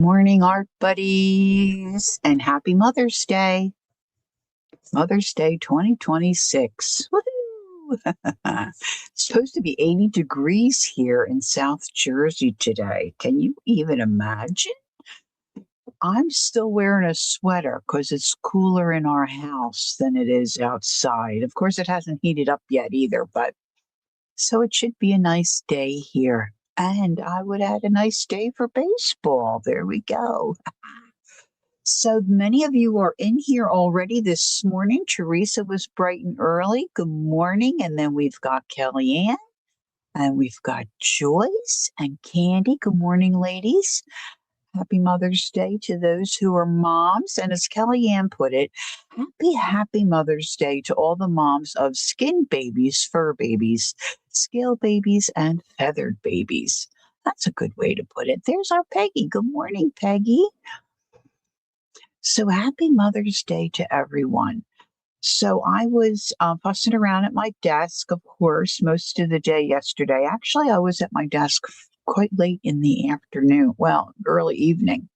Morning, art buddies, and happy Mother's Day. Mother's Day 2026. Woohoo! It's supposed to be 80 degrees here in South Jersey today. Can you even imagine? I'm still wearing a sweater because it's cooler in our house than it is outside. Of course, it hasn't heated up yet either, but so it should be a nice day here. And I would add a nice day for baseball. There we go. So many of you are in here already this morning. Teresa was bright and early. Good morning. And then we've got Kellyanne and we've got Joyce and Candy. Good morning, ladies. Happy Mother's Day to those who are moms. And as Kellyanne put it, happy Mother's Day to all the moms of skin babies, fur babies, scale babies, and feathered babies. That's a good way to put it. There's our Peggy. Good morning, Peggy. So happy Mother's Day to everyone. So I was fussing around at my desk, of course, most of the day yesterday. Actually, I was at my desk quite late in the afternoon, well, early evening.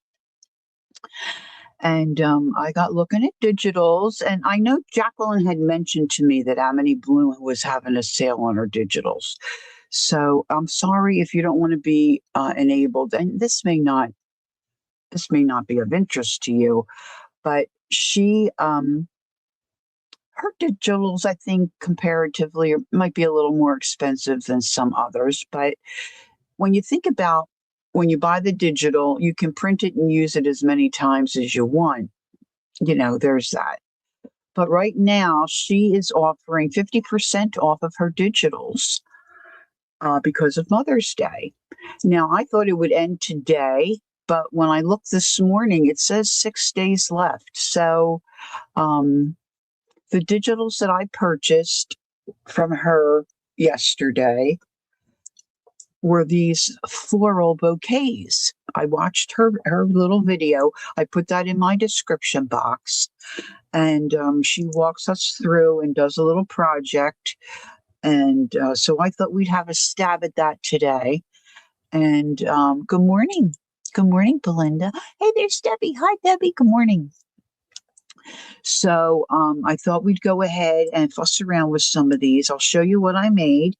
And I got looking at digitals, and I know Jacqueline had mentioned to me that Amity Bloom was having a sale on her digitals. So I'm sorry if you don't want to be enabled, and this may not be of interest to you, but she her digitals, I think, comparatively might be a little more expensive than some others. But when you think about when you buy the digital, you can print it and use it as many times as you want. There's that. But right now, she is offering 50% off of her digitals because of Mother's Day. Now, I thought it would end today, but when I looked this morning, it says 6 days left. So the digitals that I purchased from her yesterday were these floral bouquets. I watched her little video. I put that in my description box. And she walks us through and does a little project. And so I thought we'd have a stab at that today. And good morning. Good morning, Belinda. Hey, there's Debbie. Hi, Debbie. Good morning. So I thought we'd go ahead and fuss around with some of these. I'll show you what I made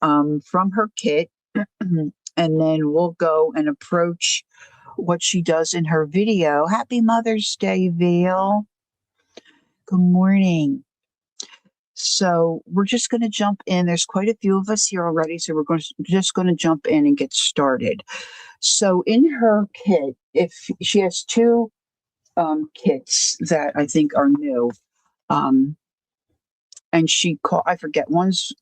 from her kit, and then we'll go and approach what she does in her video. Happy Mother's Day, Veil. Good morning. So we're just going to jump in. There's quite a few of us here already, so we're just going to jump in and get started. So in her kit, if she has two kits that I think are new, and I forget, one's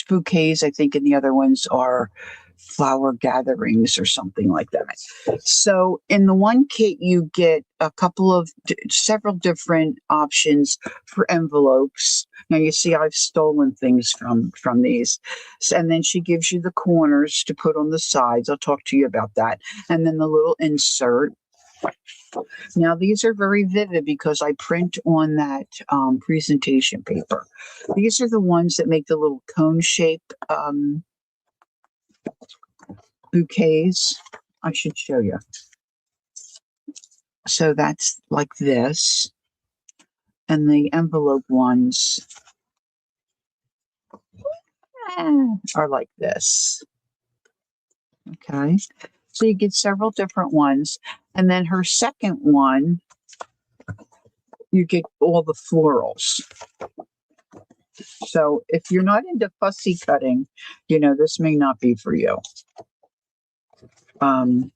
bouquets, I think, and the other ones are flower gatherings or something like that. So in the one kit, you get a couple of several different options for envelopes. Now you see I've stolen things from these. And then she gives you the corners to put on the sides. I'll talk to you about that. And then the little insert. Now, these are very vivid because I print on that presentation paper. These are the ones that make the little cone shape bouquets. I should show you. So that's like this. And the envelope ones are like this. Okay. So you get several different ones. And then her second one, you get all the florals. So if you're not into fussy cutting, this may not be for you. And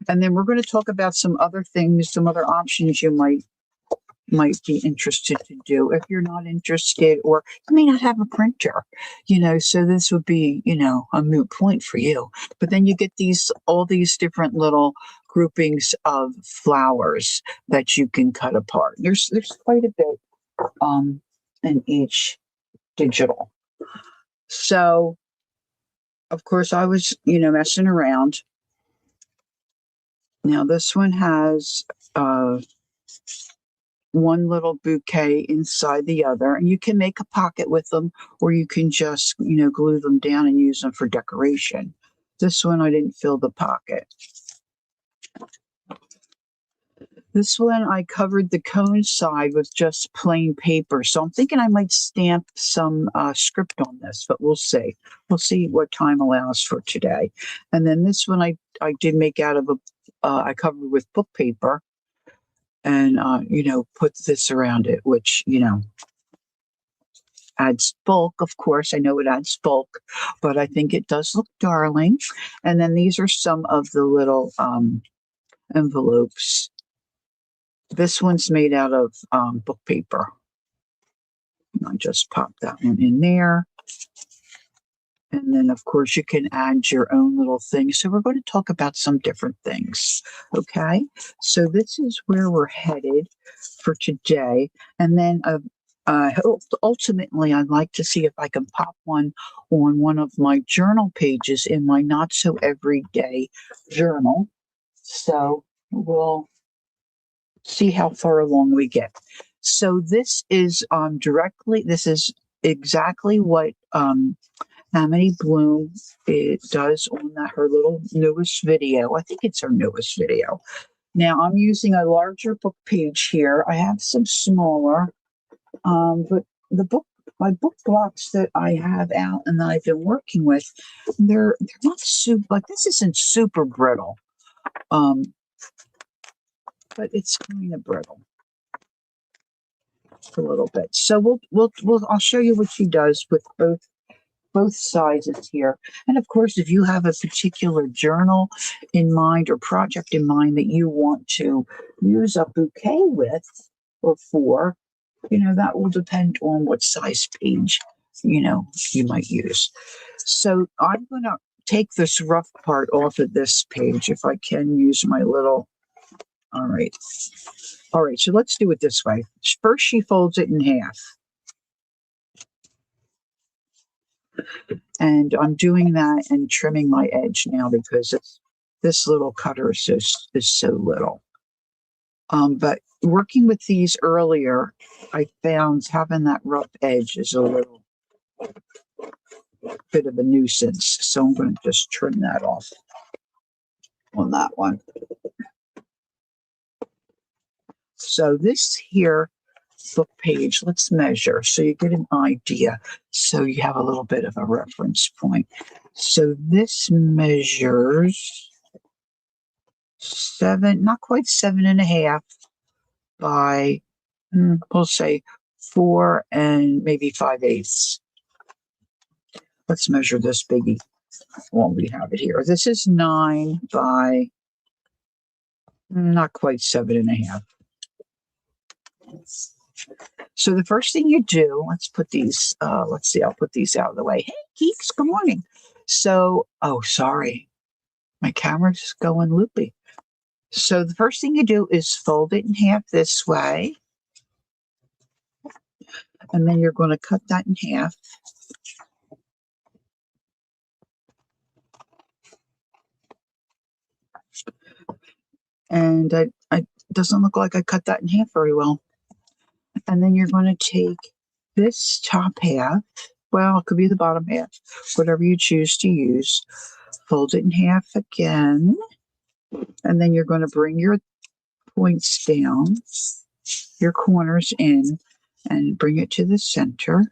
then we're going to talk about some other things, some other options you might be interested to do. If you're not interested, or you may not have a printer, so this would be, a moot point for you. But then you get all these different little groupings of flowers that you can cut apart. There's quite a bit in each digital. So, of course, I was, messing around. Now, this one has one little bouquet inside the other, and you can make a pocket with them, or you can just, glue them down and use them for decoration. This one, I didn't fill the pocket. This one, I covered the cone side with just plain paper. So I'm thinking I might stamp some script on this, but we'll see. We'll see what time allows for today. And then this one I did make out of I covered with book paper and, put this around it, which, adds bulk. Of course, I know it adds bulk, but I think it does look darling. And then these are some of the little envelopes. This one's made out of book paper. I just pop that one in there. And then, of course, you can add your own little thing. So we're going to talk about some different things. Okay. So this is where we're headed for today. And then ultimately, I'd like to see if I can pop one on one of my journal pages in my Not So Everyday journal. So we'll see how far along we get. So this is this is exactly what Amity Bloom it does on her little newest video. I think it's her newest video. Now I'm using a larger book page here. I have some smaller, but my book blocks that I have out and that I've been working with, they're not super, like this isn't super brittle. But it's kind of brittle a little bit. So I'll show you what she does with both sizes here. And of course, if you have a particular journal in mind or project in mind that you want to use a bouquet with or for, that will depend on what size page, you might use. So I'm going to take this rough part off of this page if I can use my little. All right, so let's do it this way. First, she folds it in half. And I'm doing that and trimming my edge now because this little cutter is so little. But working with these earlier, I found having that rough edge is a little bit of a nuisance. So I'm going to just trim that off on that one. So this here book page, let's measure so you get an idea. So you have a little bit of a reference point. So this measures not quite 7.5 by, we'll say 4 and maybe 5/8. Let's measure this biggie while we have it here. This is 9 by not quite 7.5. So the first thing you do, let's put these, let's see, I'll put these out of the way. Hey, Keeks, good morning. So, sorry, my camera's going loopy. So the first thing you do is fold it in half this way. And then you're going to cut that in half. And it doesn't look like I cut that in half very well. And then you're going to take this top half, well, it could be the bottom half, whatever you choose to use, fold it in half again, and then you're going to bring your points down, your corners in, and bring it to the center.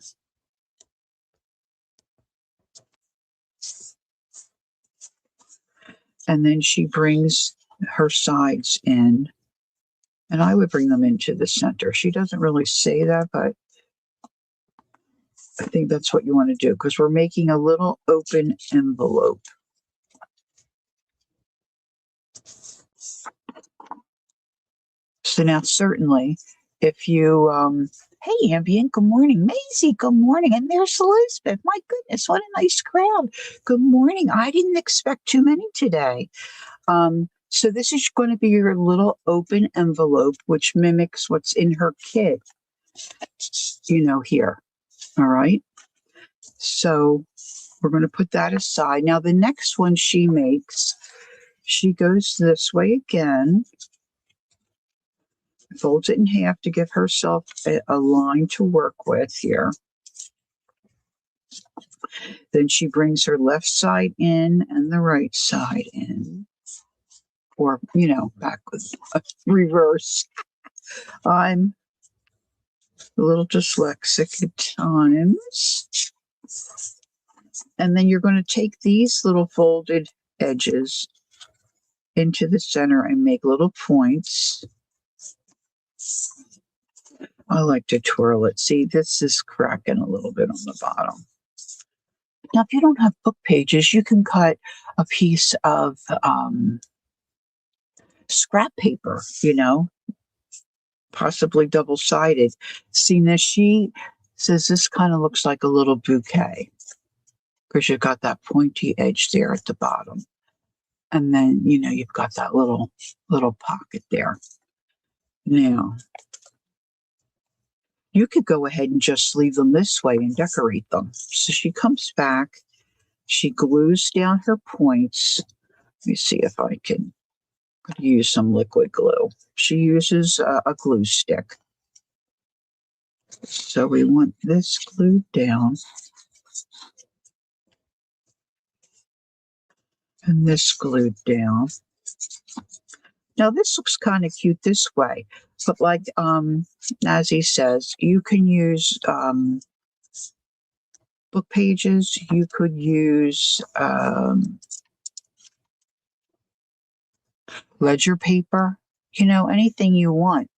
And then she brings her sides in. And I would bring them into the center. She doesn't really say that, but I think that's what you want to do because we're making a little open envelope. So now certainly if you, hey, Ambient, good morning. Maisie, good morning. And there's Elizabeth. My goodness, what a nice crowd. Good morning. I didn't expect too many today. So this is going to be your little open envelope, which mimics what's in her kit, here. All right. So we're going to put that aside. Now, the next one she makes, she goes this way again, folds it in half to give herself a line to work with here. Then she brings her left side in and the right side in. or, backwards, reverse. I'm a little dyslexic at times. And then you're going to take these little folded edges into the center and make little points. I like to twirl it. See, this is cracking a little bit on the bottom. Now, if you don't have book pages, you can cut a piece of scrap paper, possibly double-sided. See, now she says this kind of looks like a little bouquet because you've got that pointy edge there at the bottom. And then, you've got that little pocket there. Now, you could go ahead and just leave them this way and decorate them. So she comes back, she glues down her points. Let me see if I can use some liquid glue. She uses a glue stick. So we want this glued down. And this glued down. Now this looks kind of cute this way, but like as he says, you can use book pages. You could use ledger paper. Anything you want.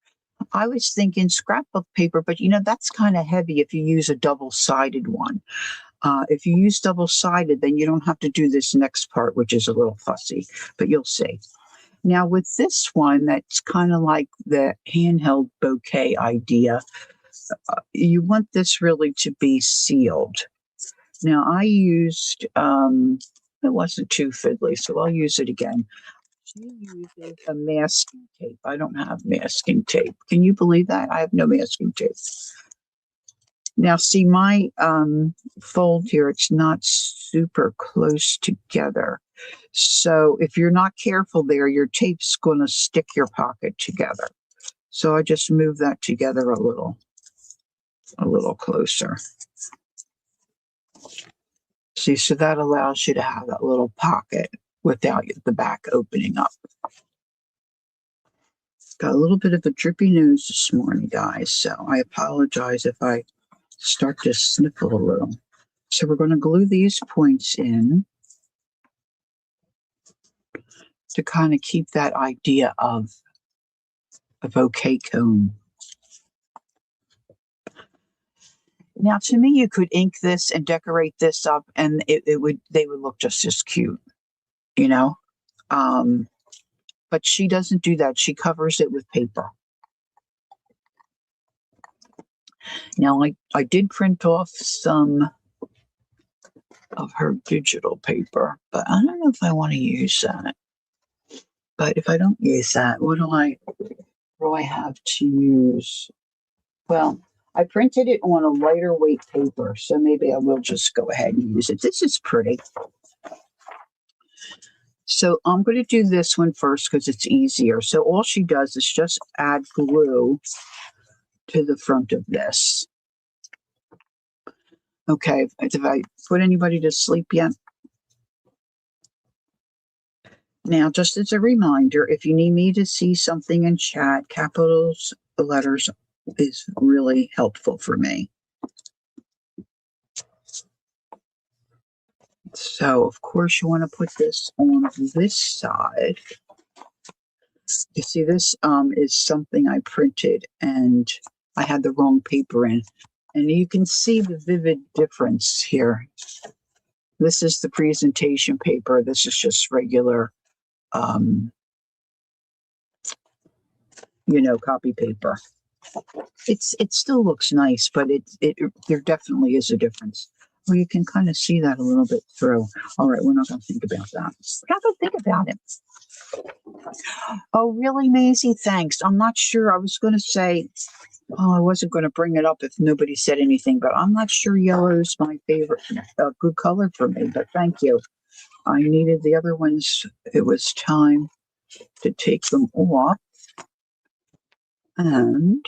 I was thinking scrapbook paper, but that's kind of heavy if you use a double-sided one. If you use double-sided, then you don't have to do this next part, which is a little fussy, but you'll see. Now with this one, that's kind of like the handheld bouquet idea. You want this really to be sealed. Now I used, it wasn't too fiddly, so I'll use it again. She uses a masking tape. I don't have masking tape. Can you believe that? I have no masking tape. Now see my fold here, it's not super close together. So if you're not careful there, your tape's going to stick your pocket together. So I just move that together a little closer. See, so that allows you to have that little pocket without the back opening up. Got a little bit of a drippy nose this morning, guys, so I apologize if I start to sniffle a little. So we're going to glue these points in to kind of keep that idea of a bouquet cone. Now, to me, you could ink this and decorate this up, and they would look just as cute, But she doesn't do that. She covers it with paper. Now, I did print off some of her digital paper, but I don't know if I want to use that. But if I don't use that, what do I have to use? Well, I printed it on a lighter weight paper, so maybe I will just go ahead and use it. This is pretty. So I'm going to do this one first because it's easier. So all she does is just add glue to the front of this. Okay, have I put anybody to sleep yet? Now, just as a reminder, if you need me to see something in chat, capitals, letters is really helpful for me. So, of course, you want to put this on this side. You see, this is something I printed, and I had the wrong paper in. And you can see the vivid difference here. This is the presentation paper. This is just regular, copy paper. It still looks nice, but there definitely is a difference. Well, you can kind of see that a little bit through. All right, we're not going to think about that. We're not going to think about it. Oh, really, Maisie? Thanks. I'm not sure. I was going to say, I wasn't going to bring it up if nobody said anything, but I'm not sure yellow is my favorite, good color for me, but thank you. I needed the other ones. It was time to take them off. And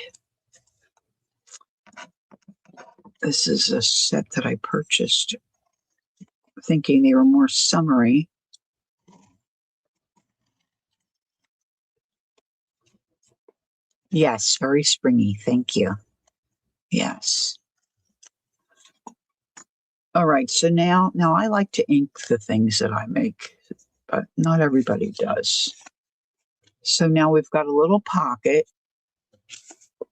this is a set that I purchased thinking they were more summery. Yes, very springy. Thank you. Yes. All right. So now I like to ink the things that I make, but not everybody does. So now we've got a little pocket,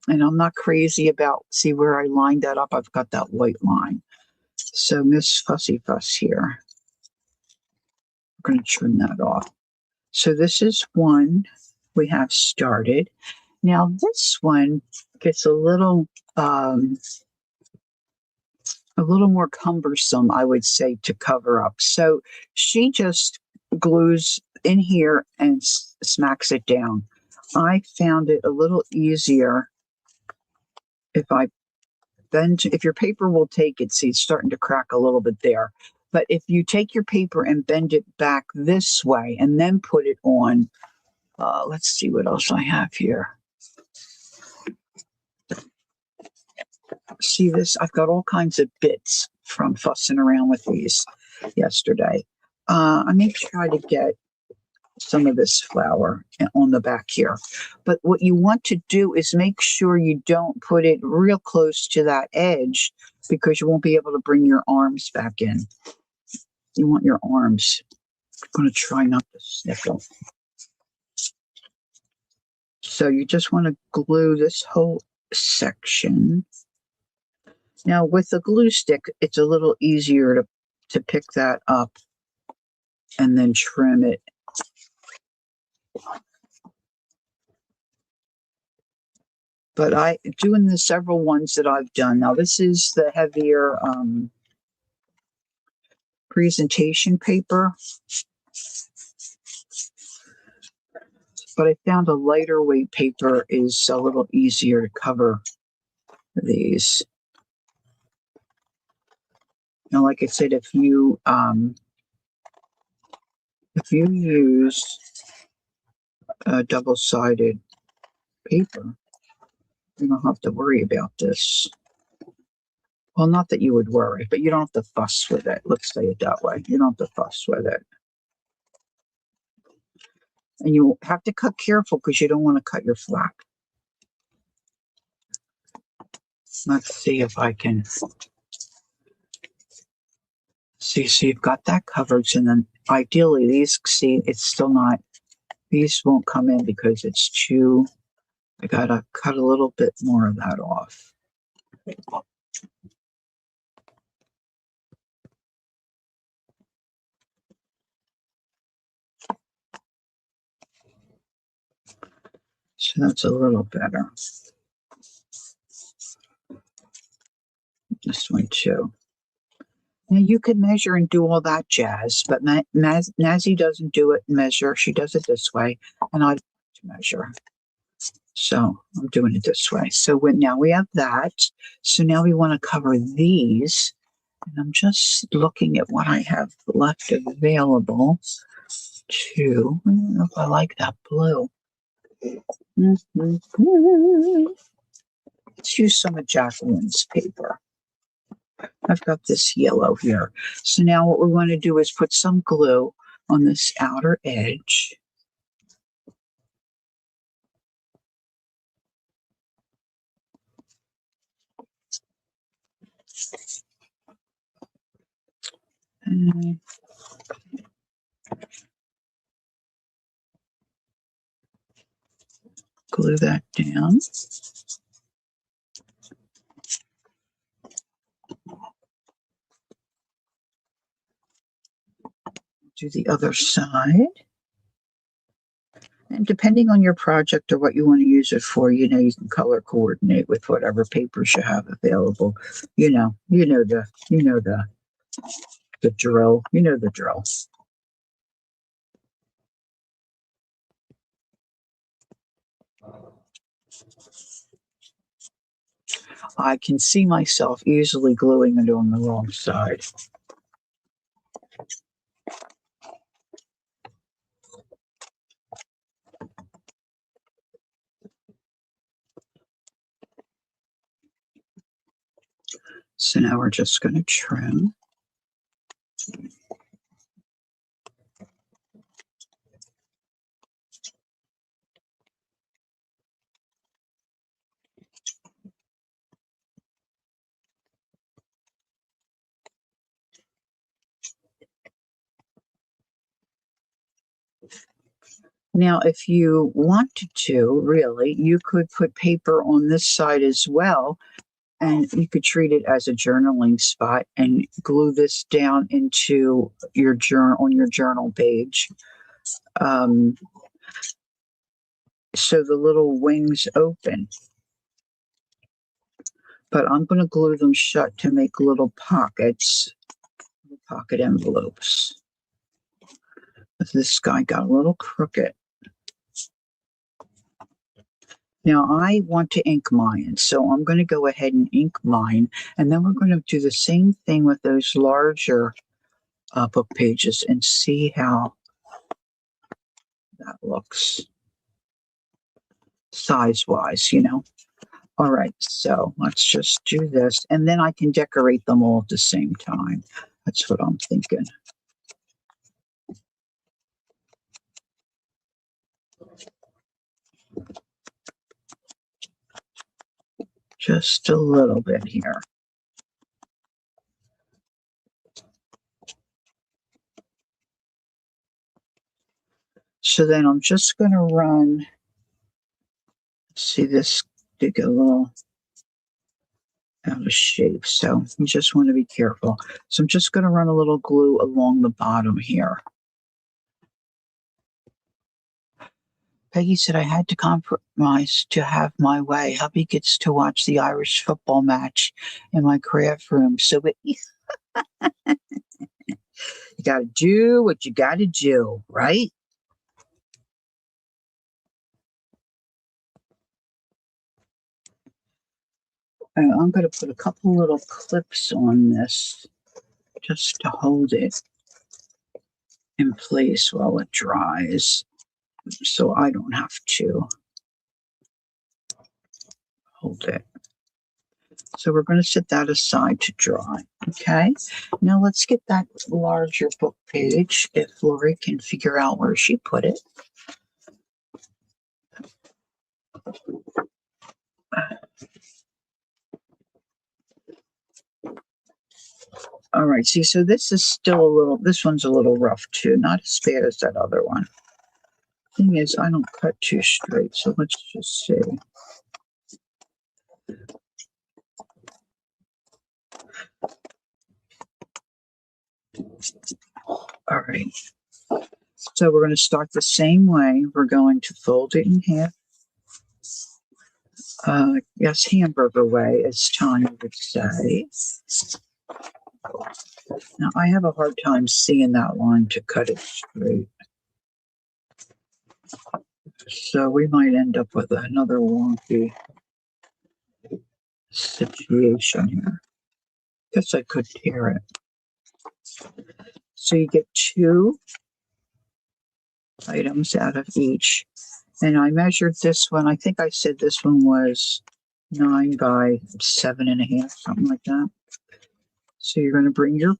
and I'm not crazy about, see where I lined that up? I've got that white line. So Miss Fussy Fuss here, I'm going to trim that off. So this is one we have started. Now this one gets um, a little more cumbersome, I would say, to cover up. So she just glues in here and smacks it down. I found it a little easier if I bend, if your paper will take it, see it's starting to crack a little bit there. But if you take your paper and bend it back this way and then put it on, let's see what else I have here. See this? I've got all kinds of bits from fussing around with these yesterday. I may try to get some of this flour on the back here. But what you want to do is make sure you don't put it real close to that edge because you won't be able to bring your arms back in. You want your arms. I'm going to try not to sniffle. So you just want to glue this whole section. Now with the glue stick, it's a little easier to pick that up and then trim it. But I doing the several ones that I've done. Now this is the heavier presentation paper, but I found a lighter weight paper is a little easier to cover these. Now, like I said, if you use a double-sided paper, you don't have to worry about this. Well, not that you would worry, but you don't have to fuss with it. Let's say it that way. You don't have to fuss with it. And you have to cut careful because you don't want to cut your flap. Let's see if I can see. So you've got that covered, and then ideally these, see, it's still not, these won't come in because it's too, I gotta cut a little bit more of that off. So that's a little better. This one too. Now you could measure and do all that jazz, but Nazi doesn't do it measure. She does it this way, and I measure. So I'm doing it this way. So now we have that. So now we want to cover these. And I'm just looking at what I have left available to, I don't know if I like that blue. Let's use some of Jacqueline's paper. I've got this yellow here. So now what we want to do is put some glue on this outer edge. And glue that down. Do the other side. And depending on your project or what you want to use it for, you can color coordinate with whatever papers you have available. The drill. You know the drill. I can see myself easily gluing it on the wrong side. So now we're just going to trim. Now, if you wanted to, really, you could put paper on this side as well, and you could treat it as a journaling spot and glue this down into your journal on your journal page. Um, so the little wings open. But I'm going to glue them shut to make little pockets, little pocket envelopes. This guy got a little crooked. Now I want to ink mine, so I'm going to go ahead and ink mine, and then we're going to do the same thing with those larger book pages and see how that looks size-wise, All right, so let's just do this, and then I can decorate them all at the same time. That's what I'm thinking. Just a little bit here. So then I'm just going to run, see this did get a little out of shape, so you just want to be careful. So I'm just going to run a little glue along the bottom here. Peggy said I had to compromise to have my way. Hubby gets to watch the Irish football match in my craft room. So you got to do what you got to do, right? And I'm going to put a couple little clips on this just to hold it in place while it dries, so I don't have to hold it. So we're going to set that aside to dry. Okay. Now let's get that larger book page, if Lori can figure out where she put it. All right. See, so this is still this one's a little rough too. Not as bad as that other one. Thing is, I don't cut too straight. So let's just see. All right. So we're going to start the same way. We're going to fold it in half. Yes, hamburger way, as Tanya would say. Now, I have a hard time seeing that line to cut it straight. So we might end up with another wonky situation here. Guess I could tear it. So you get 2 items out of each. And I measured this one. I think I said this one was 9 by 7.5, something like that. So you're going to bring your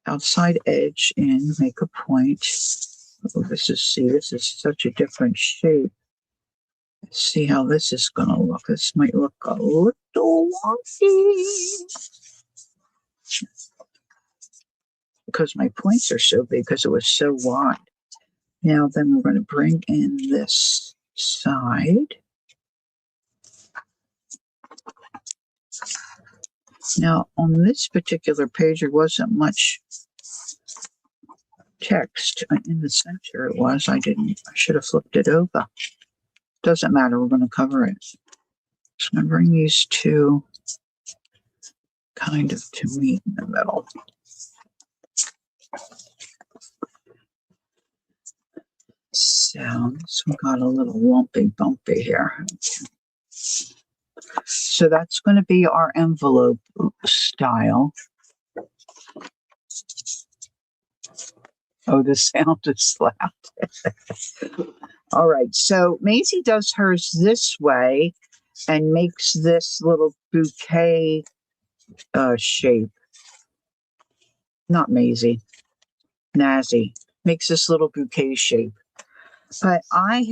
outside edge in, make a point. Oh, this is such a different shape. Let's see how this is going to look. This might look a little wonky because my points are so big because it was so wide. Now then we're going to bring in this side. Now on this particular page there wasn't much text in the center. It was. I should have flipped it over. Doesn't matter. We're going to cover it. So I'm going to bring these 2 kind of to meet in the middle. So this one got a little lumpy bumpy here. So that's going to be our envelope style. Oh, the sound is loud. All right. So Maisie does hers this way and makes this little bouquet shape. Not Maisie. Nazi makes this little bouquet shape. But I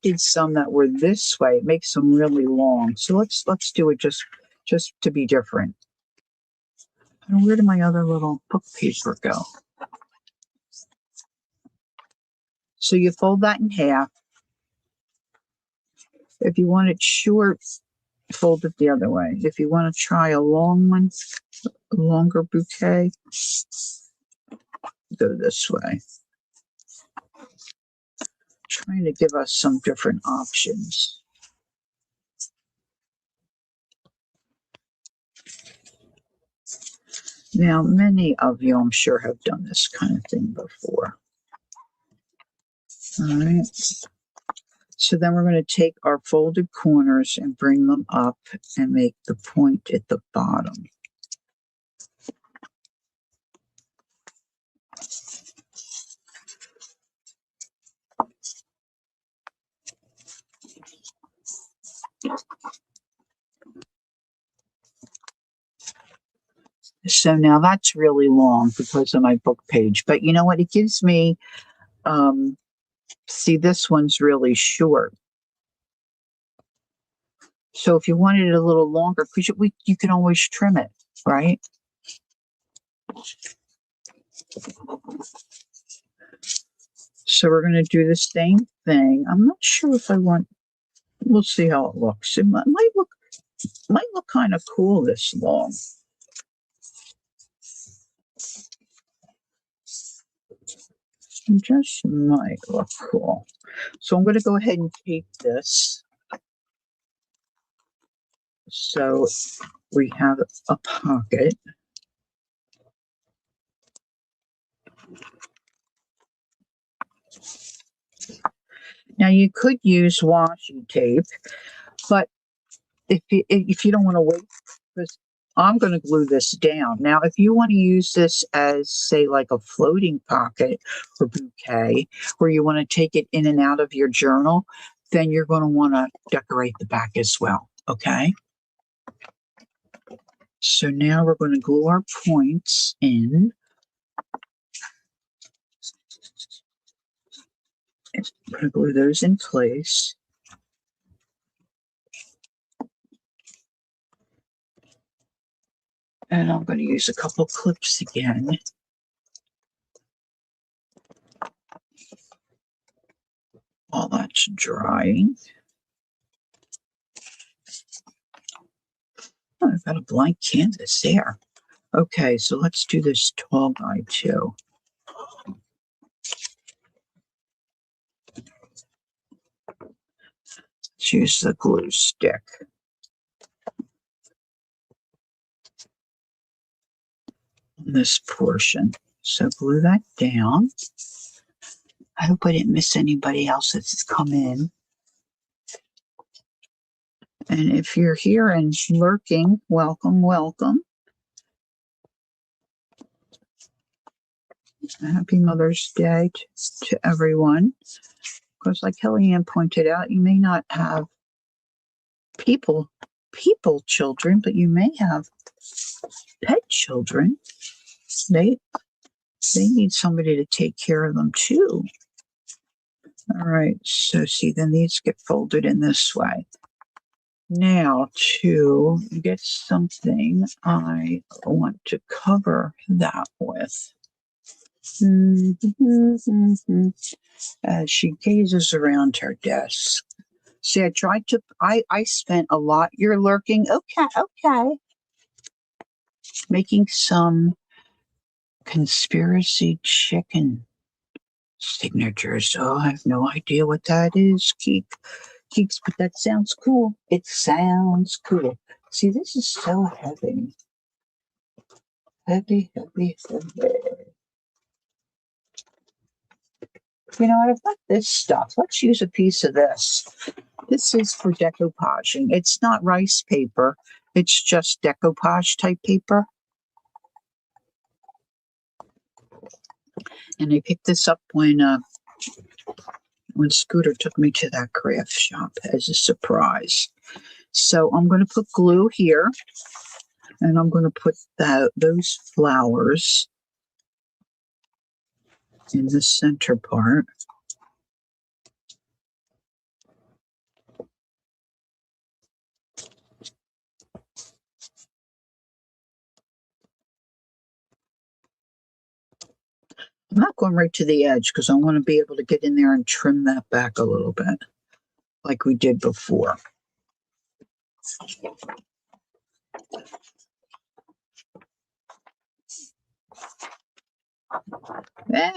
did some that were this way. It makes them really long. So let's do it just to be different. And where did my other little book paper go? So you fold that in half. If you want it short, fold it the other way. If you want to try a long one, a longer bouquet, go this way. Trying to give us some different options. Now, many of you, I'm sure, have done this kind of thing before. All right. So then we're going to take our folded corners and bring them up and make the point at the bottom. So now that's really long because of my book page. But you know what? It gives me, see, this one's really short. So if you wanted it a little longer, because you can always trim it, right? So we're going to do the same thing. I'm not sure if I want, we'll see how it looks. It might look kind of cool this long. It just might look cool. So I'm going to go ahead and tape this. So we have a pocket. Now you could use washi tape, but if you don't want to wait, because I'm going to glue this down. Now, if you want to use this as, say, like a floating pocket or bouquet, where you want to take it in and out of your journal, then you're going to want to decorate the back as well, okay? So now we're going to glue our points in. I'm going to glue those in place. And I'm going to use a couple clips again. While that's drying. Oh, I've got a blank canvas there. Okay, so let's do this tall guy too. Let's use the glue stick. On this portion. So glue that down. I hope I didn't miss anybody else that's come in. And if you're here and lurking, welcome, welcome. Happy Mother's Day to everyone. Because like Kellyanne pointed out, you may not have people children, but you may have pet children. They need somebody to take care of them too. All right, so see, then these get folded in this way. Now, to get something I want to cover that with. As she gazes around her desk. See, I spent a lot. You're lurking. Okay. Making some conspiracy chicken signatures. Oh, I have no idea what that is, Keeks, but that sounds cool. It sounds cool. See, this is so heavy. Heavy. You know what? I've got this stuff. Let's use a piece of this. This is for decoupaging. It's not rice paper. It's just decoupage type paper. And I picked this up when Scooter took me to that craft shop as a surprise. So I'm going to put glue here, and I'm going to put those flowers in the center part. I'm not going right to the edge because I want to be able to get in there and trim that back a little bit like we did before. Eh,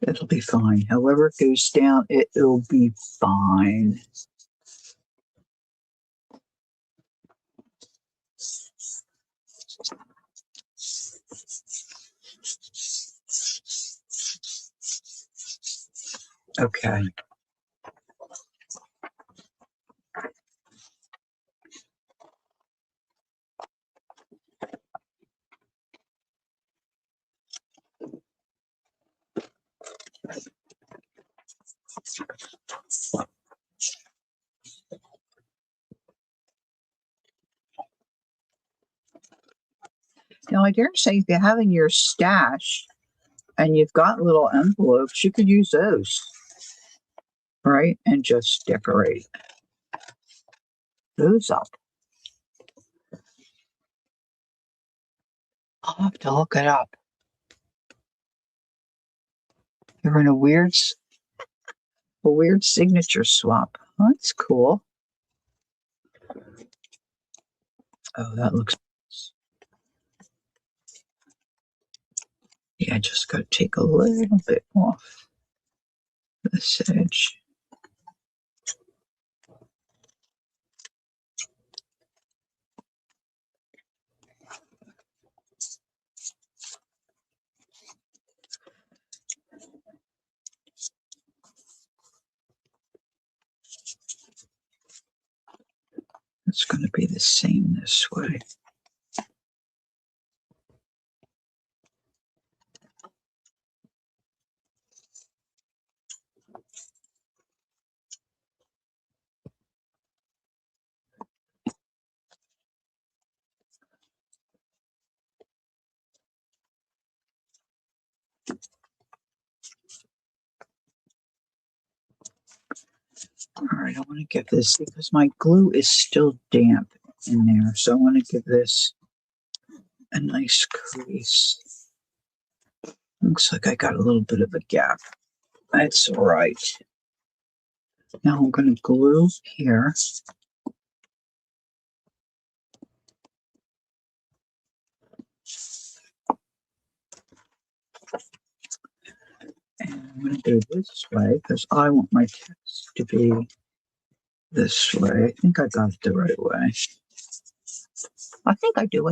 it'll be fine. However it goes down, it'll be fine. Okay. Now, I dare say if you have in your stash and you've got little envelopes, you could use those, right? And just decorate those up. I'll have to look it up. You're in a weird signature swap. That's cool. Oh, that looks nice. Yeah, I just got to take a little bit off this edge. It's going to be the same this way. All right, I want to give this, because my glue is still damp in there, so I want to give this a nice crease. Looks like I got a little bit of a gap. That's all right. Now I'm going to glue here. And I'm going to go this way because I want my text to be this way. I think I got it the right way. I think I do.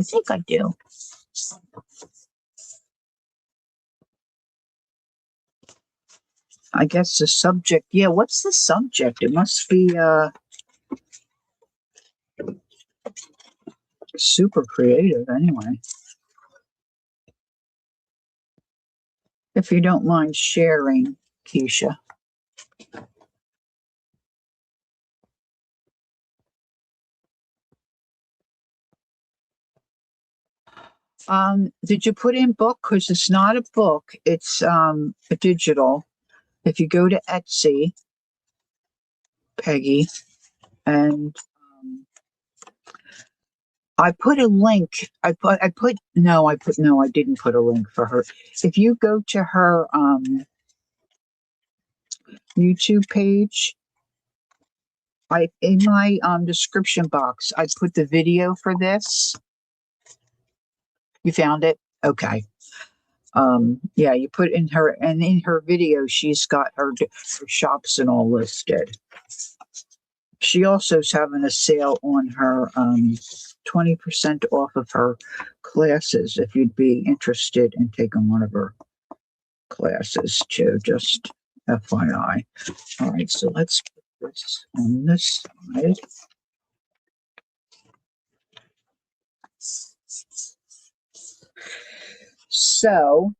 I guess the subject. Yeah, what's the subject? It must be super creative anyway. If you don't mind sharing, Keisha. Did you put in book? Because it's not a book, it's a digital. If you go to Etsy, Peggy, and I put a link. No, I didn't put a link for her. If you go to her YouTube page, I in my description box, I put the video for this. You found it? Okay. Yeah, you put in her, and in her video, she's got her shops and all listed. She also is having a sale on her 20% off of her classes if you'd be interested in taking one of her classes too, just FYI. All right, so let's put this on this side. So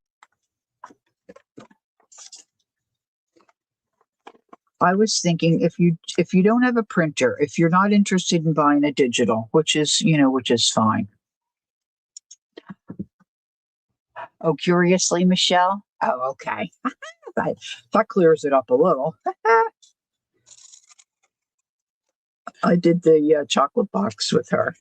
I was thinking, if you don't have a printer, if you're not interested in buying a digital, which is fine. Oh, curiously, Michelle? Oh, okay. That clears it up a little. I did the chocolate box with her.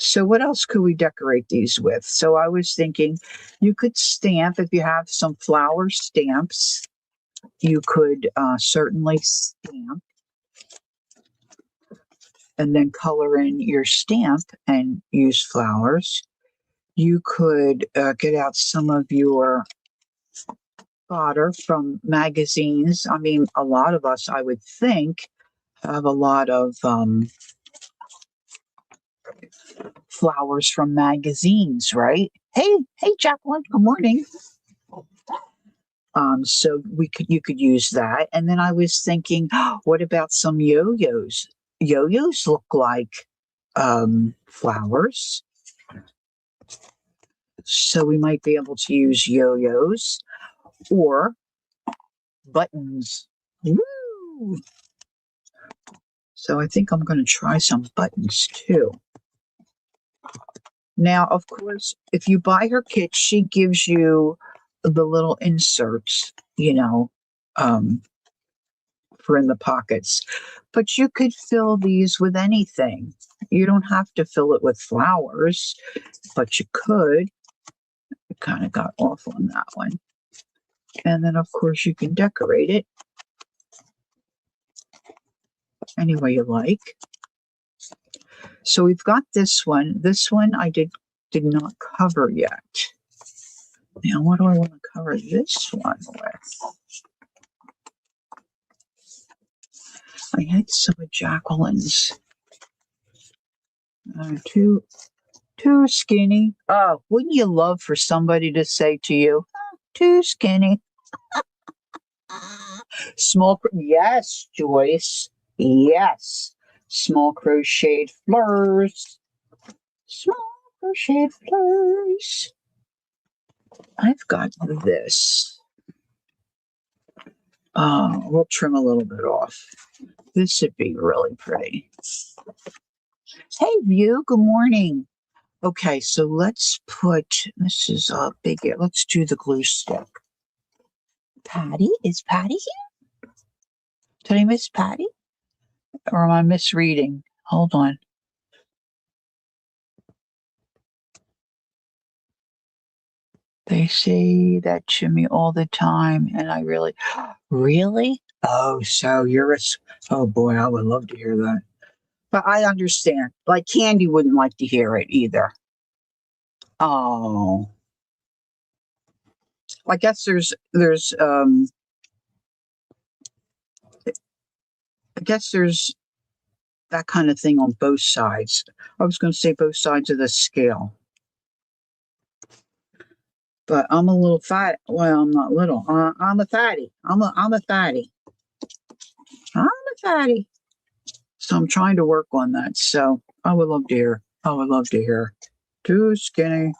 So what else could we decorate these with? So I was thinking you could stamp, if you have some flower stamps, you could certainly stamp and then color in your stamp and use flowers. You could get out some of your fodder from magazines. I mean, a lot of us, I would think, have a lot of flowers from magazines, right? Hey, Jacqueline, good morning. So you could use that. And then I was thinking, what about some yo-yos? Yo-yos look like flowers. So we might be able to use yo-yos or buttons. Woo! So I think I'm going to try some buttons too. Now, of course, if you buy her kit, she gives you the little inserts, for in the pockets. But you could fill these with anything. You don't have to fill it with flowers, but you could. It kind of got off on that one. And then, of course, you can decorate it any way you like. So we've got this one. This one I did not cover yet. Now, what do I want to cover this one with? I had some of Jacqueline's. Too skinny. Oh, wouldn't you love for somebody to say to you, too skinny? Yes, Joyce. Yes. Small crocheted flowers. Small crocheted flowers. I've got this. We'll trim a little bit off. This would be really pretty. Hey, View, good morning. Okay, so let's put, this is a big, let's do the glue stick. Patty? Is Patty here? Did I miss Patty? Or am I misreading? Hold on. They say that to me all the time, and I really, really? Oh, so you're a, oh boy, I would love to hear that. But I understand. Like Candy wouldn't like to hear it either. Oh. I guess I guess there's that kind of thing on both sides. I was going to say both sides of the scale. But I'm a little fat. Well, I'm not little. I'm a fatty. I'm a fatty. I'm a fatty. So I'm trying to work on that. So I would love to hear. I would love to hear. Too skinny.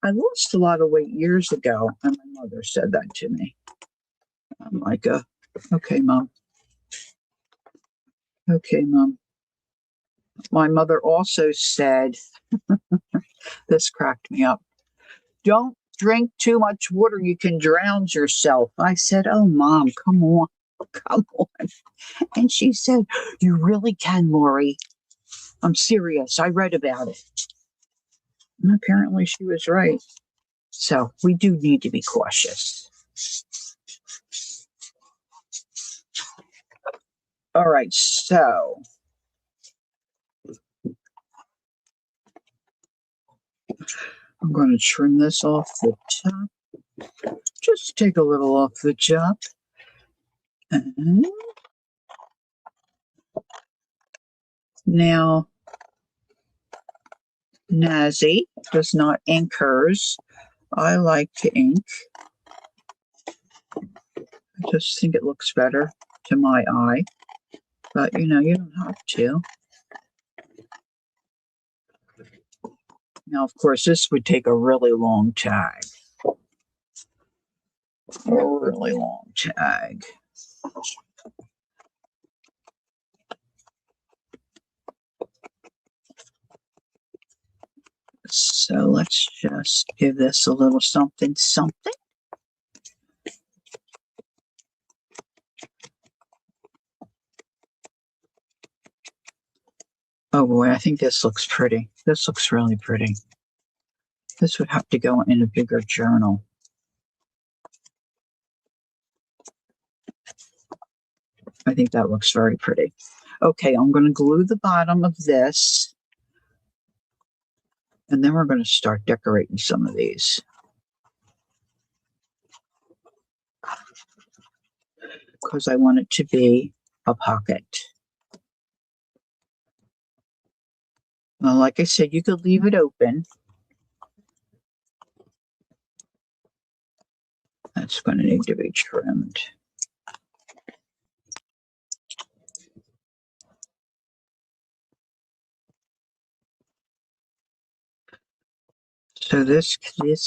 I lost a lot of weight years ago, and my mother said that to me. I'm like, okay, Mom. Okay, Mom. My mother also said, this cracked me up. Don't drink too much water. You can drown yourself. I said, oh, Mom, come on. Come on. And she said, you really can, Lori. I'm serious. I read about it. And apparently she was right. So we do need to be cautious. All right. So I'm going to trim this off the top. Just take a little off the top. And now, Nazi does not ink hers. I like to ink. I just think it looks better to my eye. But, you don't have to. Now, of course, this would take a really long tag. A really long tag. So let's just give this a little something, something. Oh boy, I think this looks pretty. this looks really pretty. This would have to go in a bigger journal. I think that looks very pretty. Okay, I'm going to glue the bottom of this. And then we're going to start decorating some of these. Because I want it to be a pocket. Well, like I said, you could leave it open. That's going to need to be trimmed. So this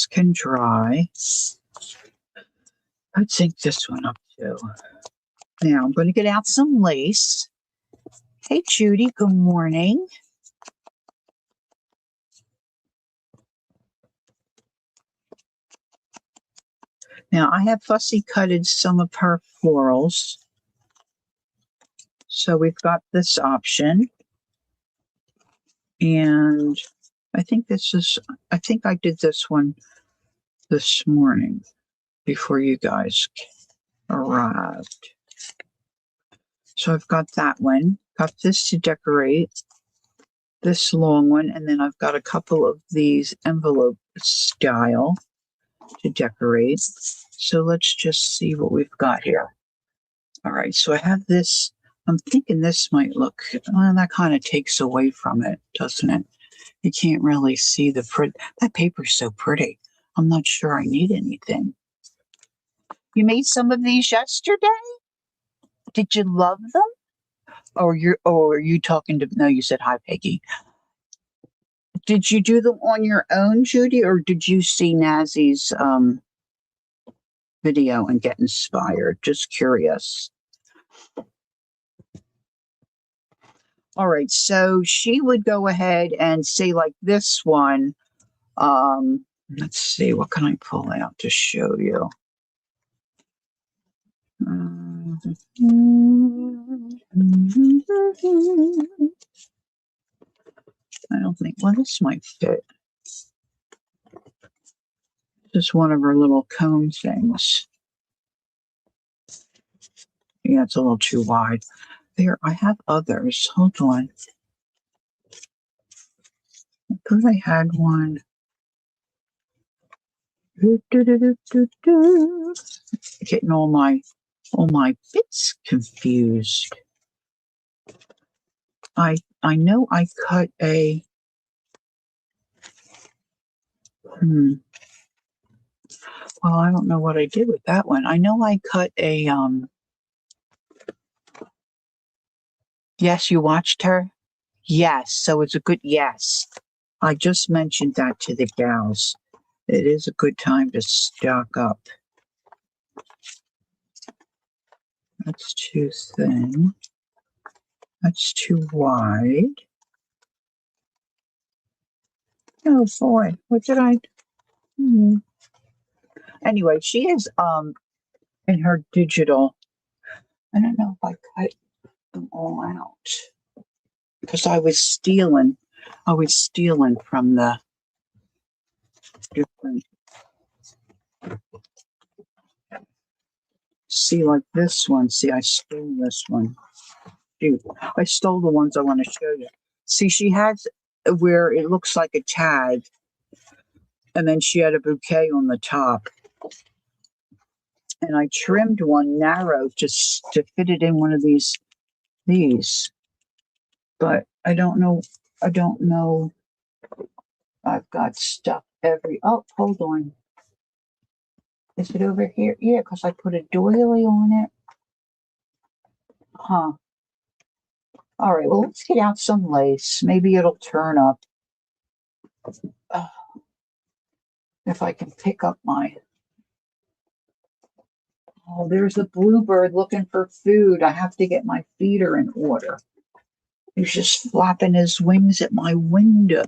can dry. Let's ink this one up too. Now I'm going to get out some lace. Hey Judy, good morning. Now I have fussy cutted some of her florals. So we've got this option. And I think I did this one this morning before you guys arrived. So I've got that one, got this to decorate, this long one, and then I've got a couple of these envelope style to decorate. So let's just see what we've got here. All right, so I have this. I'm thinking this might look, well, that kind of takes away from it, doesn't it? You can't really see the print. That paper's so pretty. I'm not sure I need anything. You made some of these yesterday? Did you love them? Or are you talking to, no, you said hi, Peggy. Did you do them on your own, Judy, or did you see Nazzie's video and get inspired? Just curious. All right, so she would go ahead and say like this one. Let's see, what can I pull out to show you? I don't think, well, this might fit. Just one of her little cone things. Yeah, it's a little too wide. There, I have others. Hold on. I thought I had one. Getting all my bits confused. I know I cut a well, I don't know what I did with that one. I know I cut a yes, you watched her? Yes, so it's a good yes. I just mentioned that to the gals. It is a good time to stock up. That's too thin. That's too wide. Oh boy, what did I? Anyway, she is in her digital. I don't know if I cut them all out because I was stealing from the different. See, like this one. See, I stole this one. Dude, I stole the ones I want to show you. See, she has where it looks like a tag, and then she had a bouquet on the top. And I trimmed one narrow just to fit it in one of these. But I don't know. I've got stuff oh, hold on. Is it over here? Yeah, because I put a doily on it. Huh. All right, well, let's get out some lace. Maybe it'll turn up. If I can pick up my... Oh, there's a bluebird looking for food. I have to get my feeder in order. He's just flapping his wings at my window.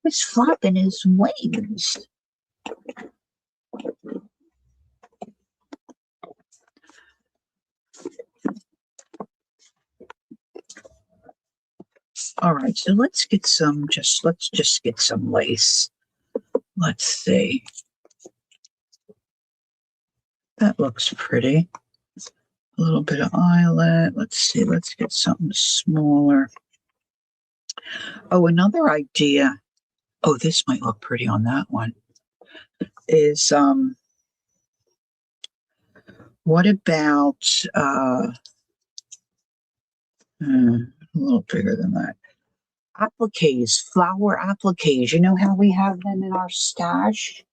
He's flapping his wings. All right, so let's just get some lace. Let's see. That looks pretty. A little bit of eyelet. Let's see. Let's get something smaller. Oh, another idea. Oh, this might look pretty on that one. Is what about a little bigger than that? Appliques, flower appliques. You know how we have them in our stash?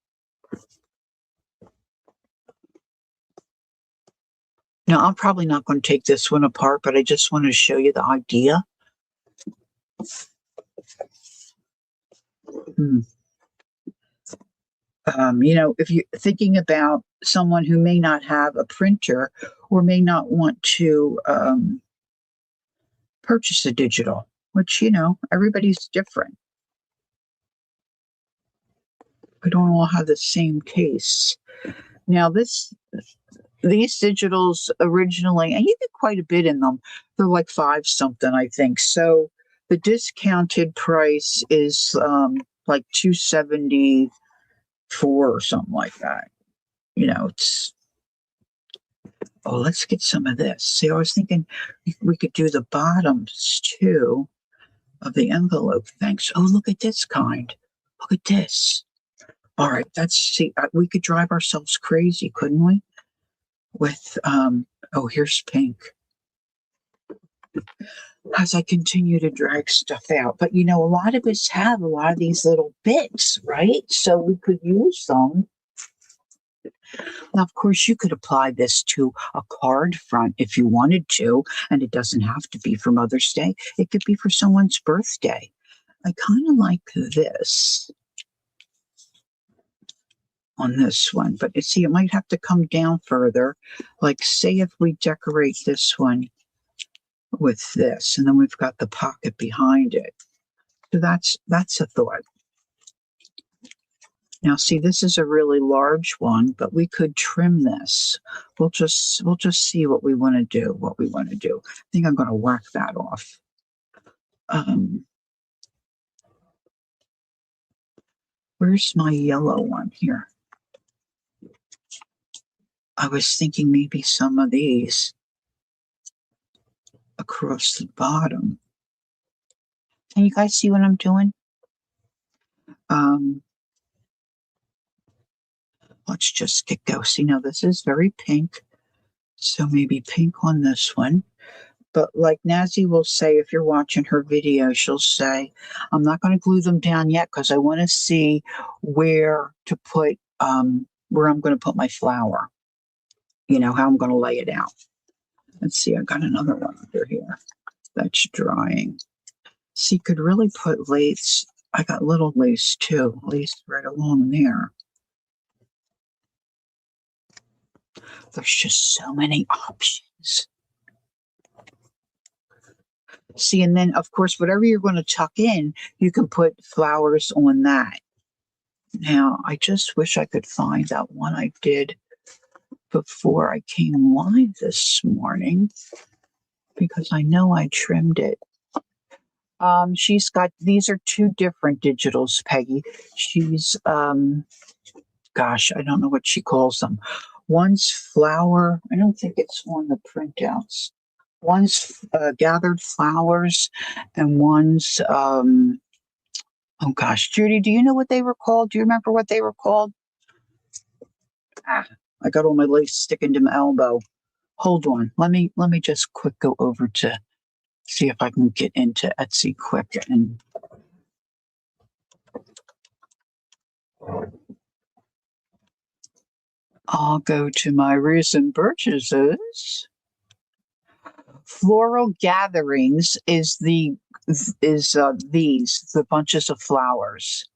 Now, I'm probably not going to take this one apart, but I just want to show you the idea. Hmm. If you're thinking about someone who may not have a printer or may not want to purchase a digital, which, everybody's different. We don't all have the same tastes. Now, these digitals originally, and you get quite a bit in them. They're like five something, I think. So the discounted price is like 274 or something like that. It's let's get some of this. See, I was thinking we could do the bottoms too of the envelope. Thanks. Oh, look at this kind. Look at this. All right, we could drive ourselves crazy, couldn't we? With here's pink. As I continue to drag stuff out. But a lot of us have a lot of these little bits, right? So we could use them. Now, of course, you could apply this to a card front if you wanted to, and it doesn't have to be for Mother's Day. It could be for someone's birthday. I kind of like this on this one, but see, it might have to come down further. Like, say if we decorate this one with this, and then we've got the pocket behind it. So that's a thought. Now, see, this is a really large one, but we could trim this. We'll just see what we want to do. I think I'm going to whack that off. Where's my yellow one here? I was thinking maybe some of these across the bottom. Can you guys see what I'm doing? Let's just get go. See, now this is very pink. So maybe pink on this one. But like Nazi will say, if you're watching her video, she'll say, I'm not going to glue them down yet because I want to see where to put, where I'm going to put my flower. How I'm going to lay it out. Let's see, I got another one under here that's drying. See, could really put lace. I got little lace too, lace right along there. There's just so many options. See, and then, of course, whatever you're going to tuck in, you can put flowers on that. Now, I just wish I could find that one I did before I came live this morning because I know I trimmed it. These are two different digitals, Peggy. She's, gosh, I don't know what she calls them. One's flower. I don't think it's on the printouts. One's gathered flowers, and one's oh gosh, Judy, do you know what they were called? Do you remember what they were called? I got all my lace sticking to my elbow. Hold on, let me just quick go over to see if I can get into Etsy quick and. I'll go to my recent purchases. Floral gatherings is these the bunches of flowers,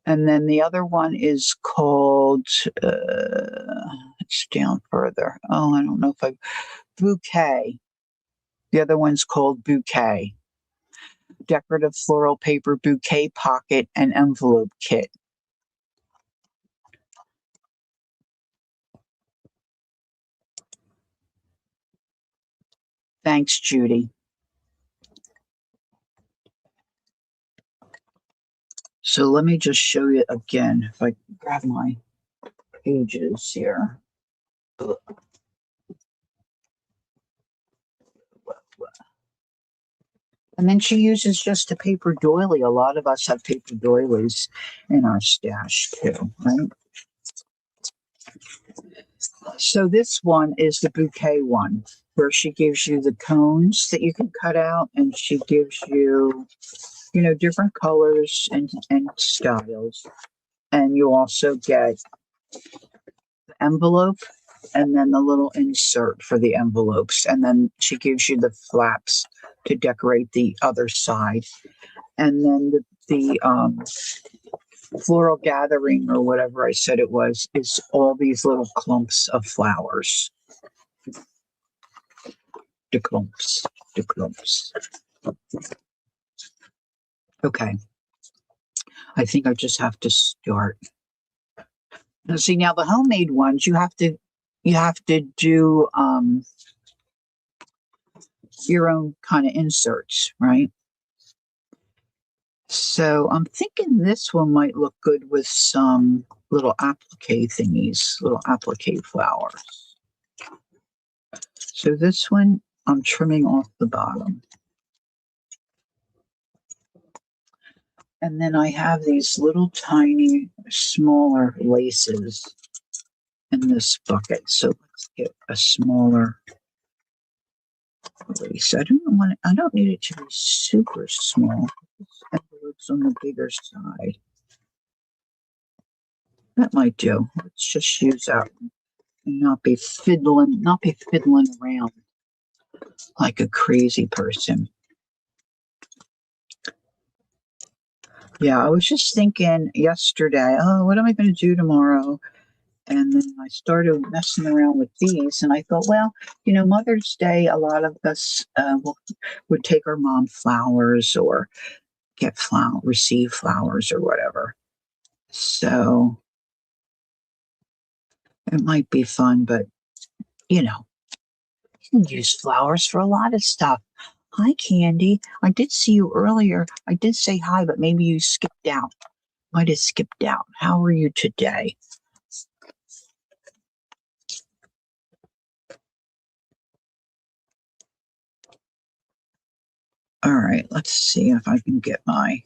and then the other one is called it's down further. Oh, I don't know if I bouquet. The other one's called Bouquet. Decorative floral paper bouquet pocket and envelope kit. Thanks, Judy. So let me just show you again. If I grab my pages here. And then she uses just a paper doily. A lot of us have paper doilies in our stash too, right? So this one is the bouquet one, where she gives you the cones that you can cut out, and she gives you, different colors and styles. And you also get the envelope and then the little insert for the envelopes. And then she gives you the flaps to decorate the other side. And then the floral gathering, or whatever I said it was, is all these little clumps of flowers. The clumps, the clumps. Okay, I think I just have to start. Now, see, now the homemade ones, you have to do your own kind of inserts, right? So I'm thinking this one might look good with some little applique thingies, little applique flowers. So this one, I'm trimming off the bottom. And then I have these little tiny, smaller laces in this bucket. So let's get a smaller lace. I don't need it to be super small. This envelope's on the bigger side. That might do. Let's just use that and not be fiddling around like a crazy person. Yeah, I was just thinking yesterday, oh, what am I going to do tomorrow? And then I started messing around with these, and I thought, well, Mother's Day, a lot of us would take our mom flowers or receive flowers or whatever. So it might be fun, but you can use flowers for a lot of stuff. Hi, Candy. I did see you earlier. I did say hi, but maybe you skipped out. Might have skipped out. How are you today? All right, let's see if I can get I'm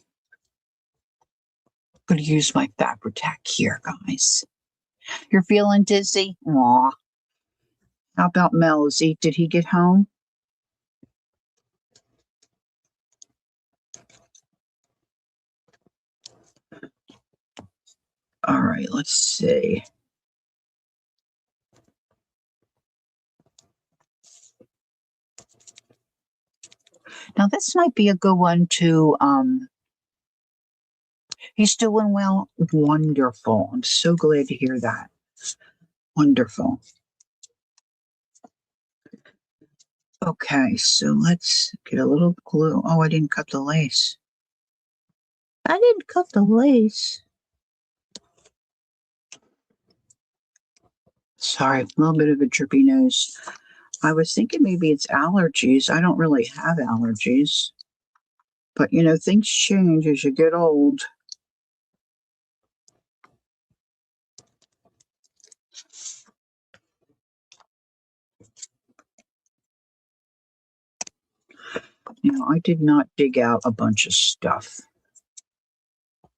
going to use my Fabri-Tac here, guys. You're feeling dizzy? Aw. How about Mel? Did he get home? All right, let's see. Now, this might be a good one to, he's doing well. Wonderful. I'm so glad to hear that. Wonderful. Okay, so let's get a little glue. Oh, I didn't cut the lace. I didn't cut the lace. Sorry, a little bit of a drippy nose. I was thinking maybe it's allergies. I don't really have allergies. But, things change as you get old. I did not dig out a bunch of stuff.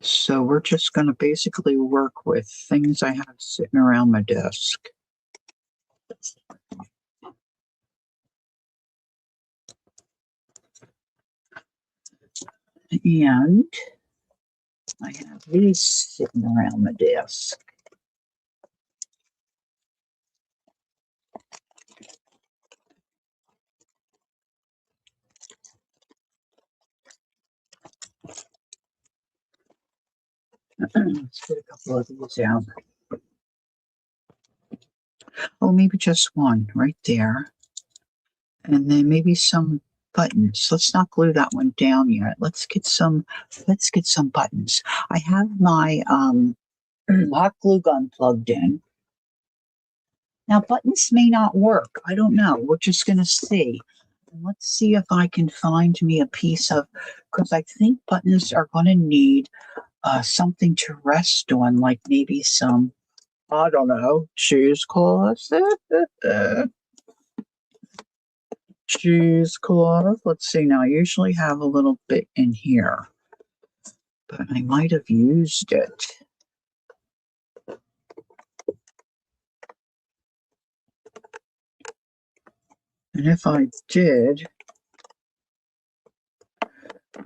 So we're just going to basically work with things I have sitting around my desk. And I have these sitting around my desk. Let's get a couple of these out. Oh, maybe just one right there. And then maybe some buttons. Let's not glue that one down yet. Let's get some buttons. I have my hot glue gun plugged in. Now buttons may not work. I don't know. We're just gonna see. And let's see if I can find me a piece of, because I think buttons are gonna need something to rest on, like maybe some, I don't know, cheesecloth. Cheesecloth. Let's see now. I usually have a little bit in here, but I might have used it. And if I did,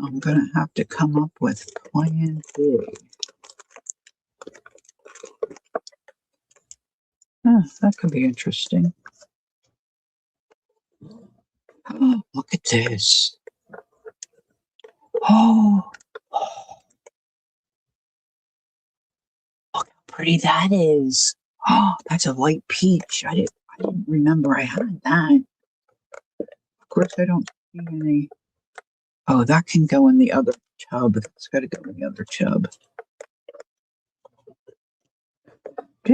I'm going to have to come up with plan B. That could be interesting. Oh, look at this. Oh, look how pretty that is. Oh, that's a light peach. I didn't remember I had that. Of course, I don't see any. Oh, that can go in the other tub. That's got to go in the other tub. I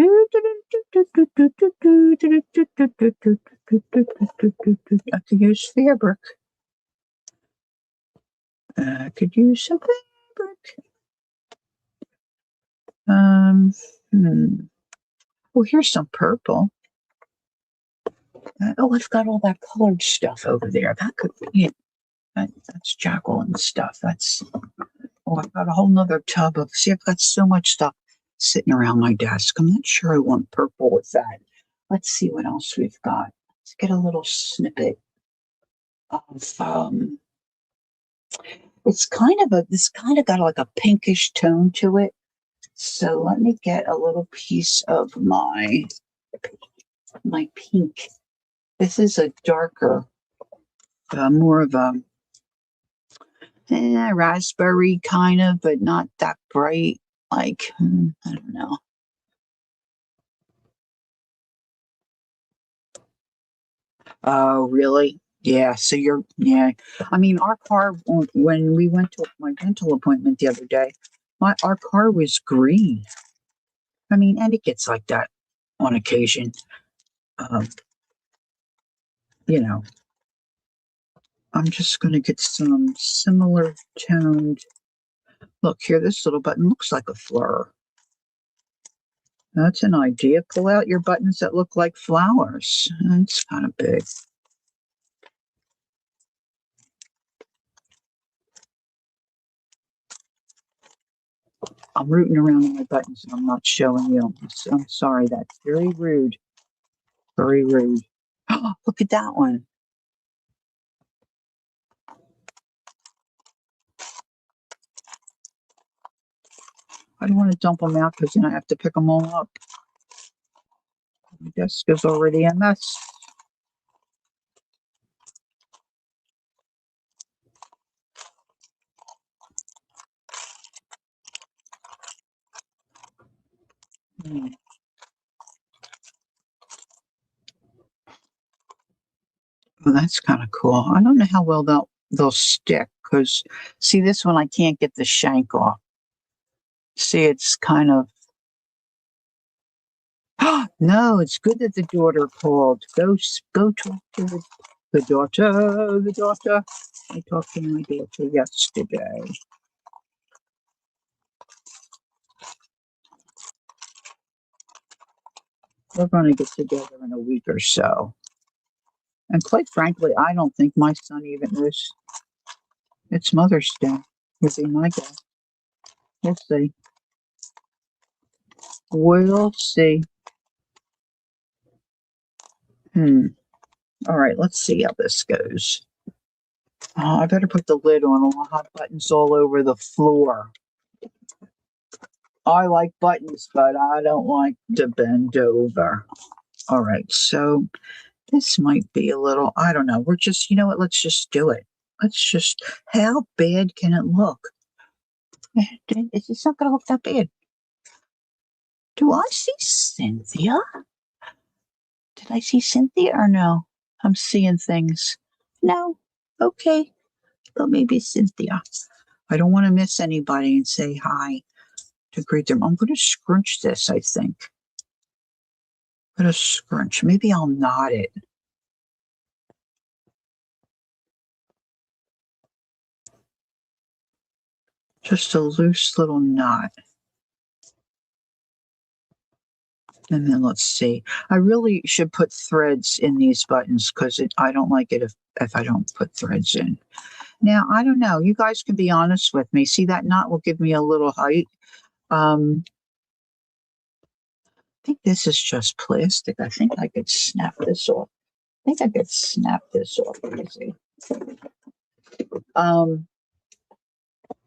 could use fabric. Could use some fabric. Oh, here's some purple. Oh, I've got all that colored stuff over there. That could be it. That's Jacqueline stuff. I've got a whole nother tub of, see, I've got so much stuff sitting around my desk. I'm not sure I want purple with that. Let's see what else we've got. Let's get a little snippet of, this kind of got like a pinkish tone to it. So let me get a little piece of my pink. This is a darker, more of a raspberry kind of, but not that bright. Like, I don't know. Oh, really? Yeah. So yeah. I mean, our car, when we went to my dental appointment the other day, our car was green. I mean, and it gets like that on occasion. Um, you know, I'm just going to get some similar toned. Look here, this little button looks like a flower. That's an idea. Pull out your buttons that look like flowers. That's kind of big. I'm rooting around in my buttons and I'm not showing you. I'm sorry. That's very rude. Very rude. Oh, look at that one. I don't want to dump them out because then I have to pick them all up. My desk is already a mess. Well, that's kind of cool. I don't know how well they'll stick because, see, this one I can't get the shank off. See, it's kind of. No, it's good that the daughter called. Go talk to the daughter. The daughter. I talked to my daughter yesterday. We're going to get together in a week or so. And quite frankly, I don't think my son even knows it's Mother's Day. Would be my guess. We'll see. We'll see. All right, let's see how this goes. I better put the lid on. I'll have buttons all over the floor. I like buttons, but I don't like to bend over. All right, so this might be a little, I don't know. We're just, you know what? Let's just do it. How bad can it look? It's not going to look that bad. Do I see Cynthia? Did I see Cynthia or no? I'm seeing things. No? Okay. Well, maybe Cynthia. I don't want to miss anybody and say hi to greet them. I'm going to scrunch this, I think. I'm going to scrunch. Maybe I'll knot it. Just a loose little knot. And then let's see. I really should put threads in these buttons because I don't like it if I don't put threads in. Now, I don't know. You guys can be honest with me. See, that knot will give me a little height. I think this is just plastic. I think I could snap this off. I think I could snap this off easy.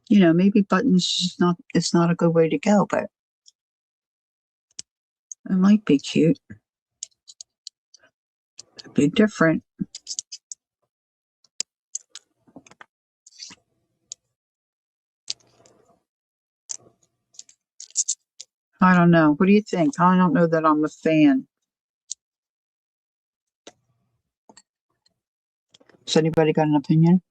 Maybe buttons is not, it's not a good way to go, but it might be cute. It'd be different. I don't know. What do you think? I don't know that I'm a fan. Has anybody got an opinion?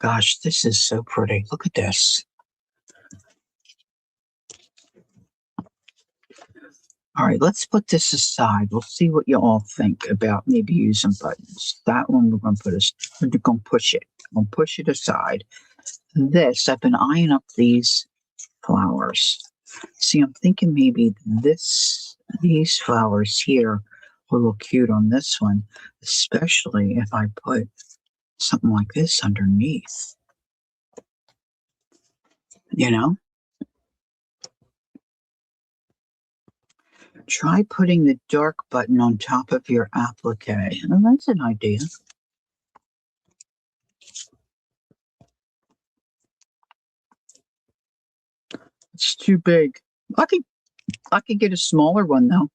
Gosh, this is so pretty. Look at this. All right, let's put this aside. We'll see what you all think about maybe using buttons. That one we're going to push it. I'm going to push it aside. This, I've been eyeing up these flowers. See, I'm thinking maybe these flowers here will look cute on this one, especially if I put something like this underneath. Try putting the dark button on top of your applique. Well, that's an idea. It's too big. I could get a smaller one though.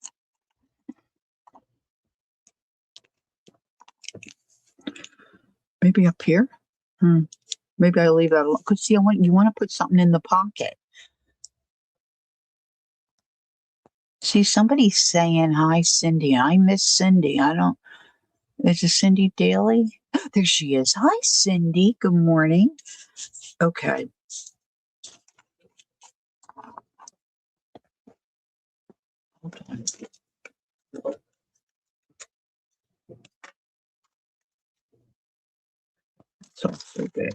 Maybe up here. Maybe I leave that alone. Cause see, you want to put something in the pocket. See, somebody's saying hi, Cindy. I miss Cindy. Is it Cindy Daly? There she is. Hi, Cindy. Good morning. Okay. Hold on. It's all so big.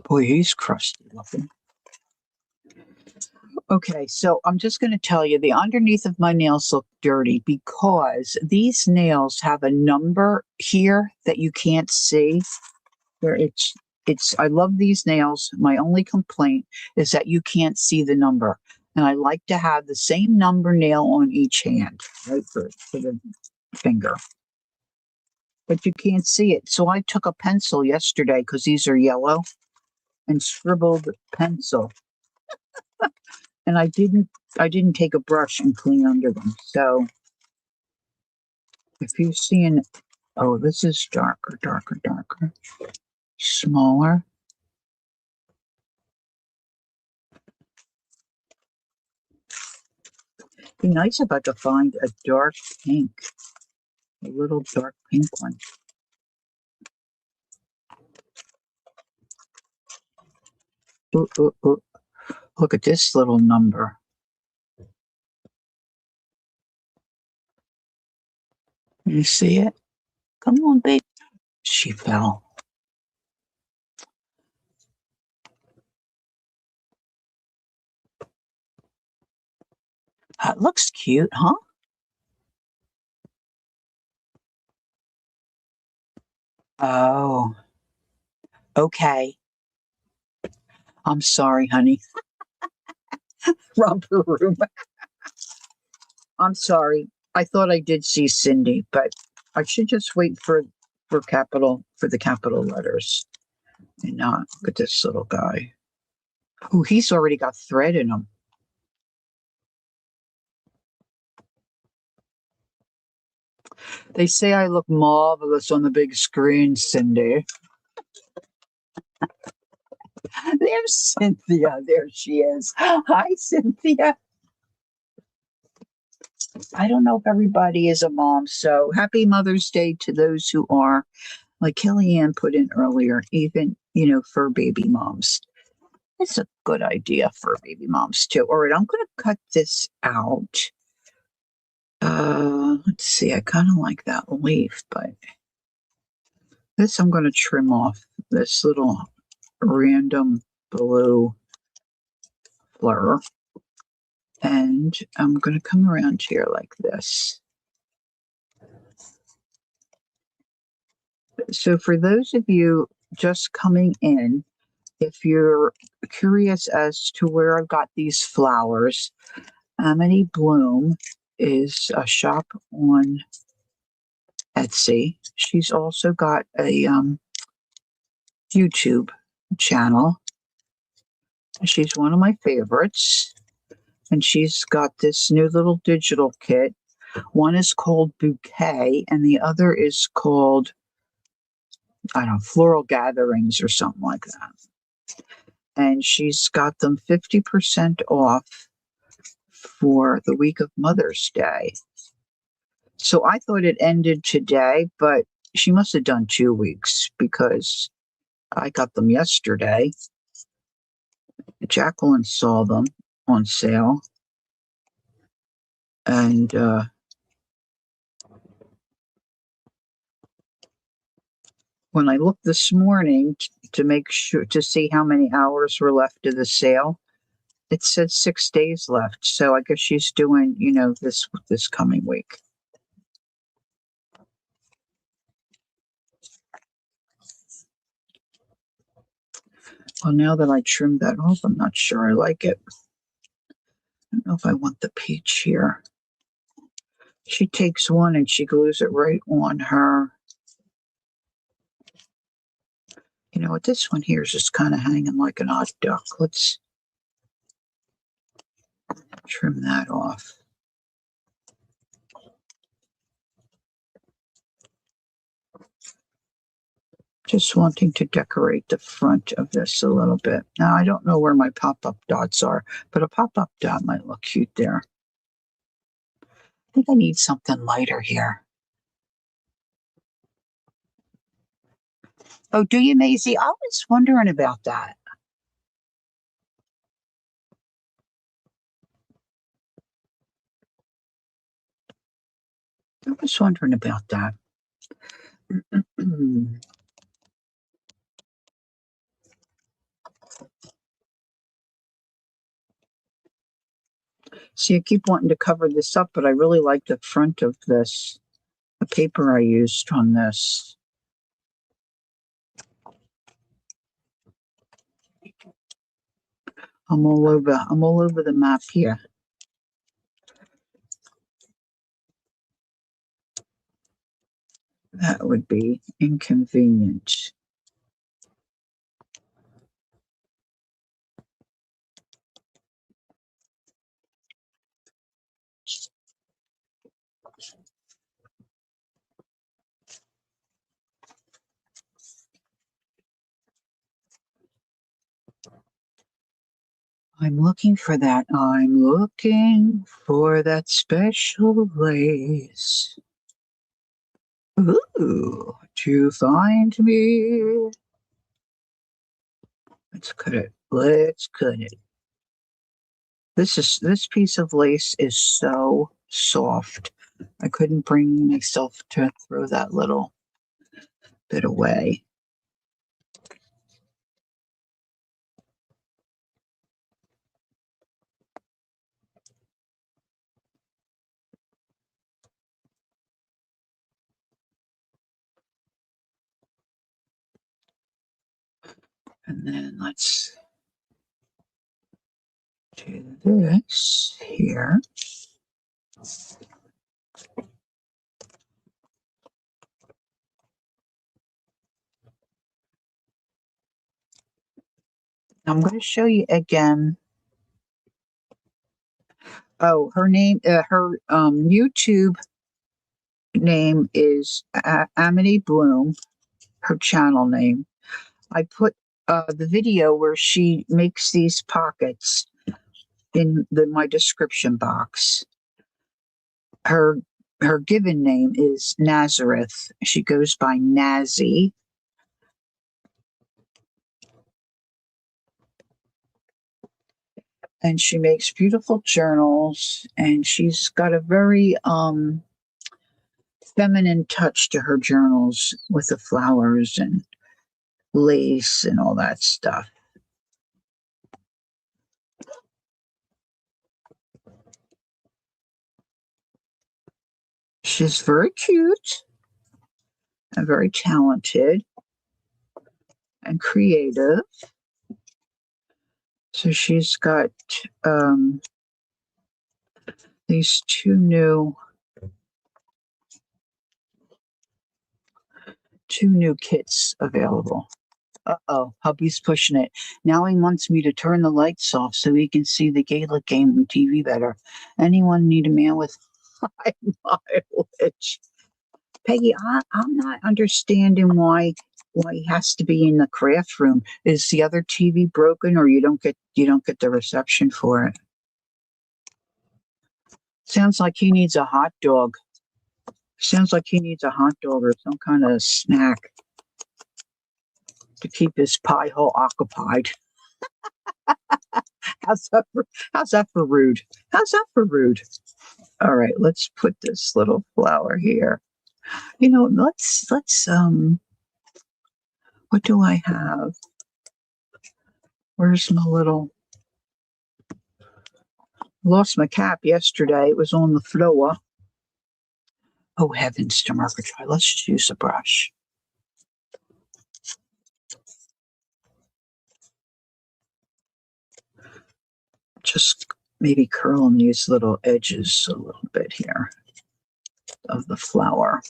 Boy, he's crusty looking. Okay, so I'm just going to tell you the underneath of my nails look dirty because these nails have a number here that you can't see. Where I love these nails. My only complaint is that you can't see the number. And I like to have the same number nail on each hand, right, for the finger. But you can't see it. So I took a pencil yesterday because these are yellow and scribbled pencil. And I didn't take a brush and clean under them. So if you're seeing, oh, this is darker, smaller. Be nice if I could find a dark pink, a little dark pink one. Ooh, ooh, ooh. Look at this little number. You see it? Come on, babe. She fell. That looks cute, huh? Oh, okay. I'm sorry, honey. Romper room. I'm sorry. I thought I did see Cindy, but I should just wait for the capital letters and not look at this little guy. Oh, he's already got thread in him. They say I look marvelous on the big screen, Cindy. There's Cynthia. There she is. Hi, Cynthia. I don't know if everybody is a mom, so happy Mother's Day to those who are. like Kellyanne put in earlier, even, for baby moms. It's a good idea for baby moms too. All right, I'm going to cut this out. Let's see, I kind of like that leaf, but this I'm going to trim off this little random blue fleur. And I'm going to come around here like this. So for those of you just coming in, if you're curious as to where I've got these flowers, Amity Bloom is a shop on Etsy. She's also got a YouTube channel. She's one of my favorites. And she's got this new little digital kit. One is called Bouquet, and the other is called, I don't know, Floral Gatherings or something like that. And she's got them 50% off for the week of Mother's Day. So I thought it ended today, but she must have done 2 weeks because I got them yesterday. Jacqueline saw them on sale. And when I looked this morning to make sure to see how many hours were left of the sale, it said 6 days left. So I guess she's doing, this coming week. Well, now that I trimmed that off, I'm not sure I like it. I don't know if I want the peach here. She takes one and she glues it right on her. You know what? This one here is just kind of hanging like an odd duck. Let's trim that off. Just wanting to decorate the front of this a little bit. Now, I don't know where my pop-up dots are, but a pop-up dot might look cute there. I think I need something lighter here. Oh, do you, Maisie? I was wondering about that. I was wondering about that. See, I keep wanting to cover this up, but I really like the front of this, the paper I used on this. I'm all over the map here. That would be inconvenient. I'm looking for that. I'm looking for that special lace. Ooh, to find me. Let's cut it. Let's cut it. This piece of lace is so soft. I couldn't bring myself to throw that little bit away. And then let's do this here. I'm going to show you again. Oh, her name, her YouTube name is Amity Bloom, her channel name. I put the video where she makes these pockets in my description box. Her her given name is Nazareth. She goes by Nazi. And she makes beautiful journals, and she's got a very feminine touch to her journals with the flowers and lace and all that stuff. She's very cute and very talented and creative. So she's got these two new kits available. Uh-oh, hubby's pushing it. Now he wants me to turn the lights off so he can see the Gaelic game on TV better. Anyone need a man with high mileage? Peggy, I'm not understanding why he has to be in the craft room. Is the other TV broken, or you don't get the reception for it? Sounds like he needs a hot dog. Sounds like he needs a hot dog or some kind of snack to keep his pie hole occupied. How's that for rude? How's that for rude? All right, let's put this little flower here. Let's what do I have? Where's my little, lost my cap yesterday. It was on the floor. Oh heavens to Murgatroyd. Let's just use a brush. Just maybe curling these little edges a little bit here of the flower.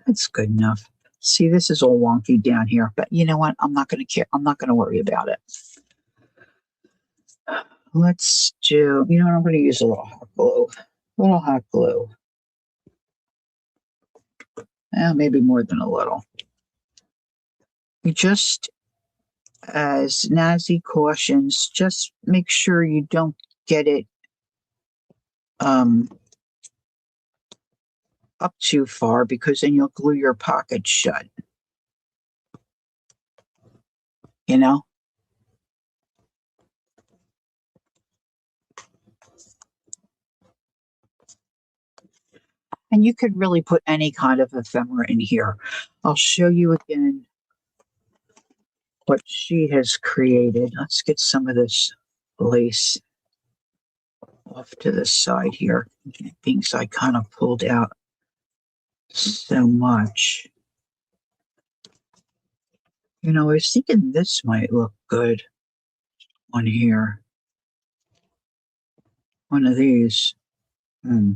That's good enough. See, this is all wonky down here, but you know what? I'm not going to care. I'm not going to worry about it. Let's do, you know what? I'm going to use a little hot glue. Maybe more than a little. You just, as Nazi cautions, just make sure you don't get it up too far, because then you'll glue your pocket shut. You know? And you could really put any kind of ephemera in here. I'll show you again what she has created. Let's get some of this lace off to the side here. Things I kind of pulled out so much. I was thinking this might look good on here. One of these. Oh,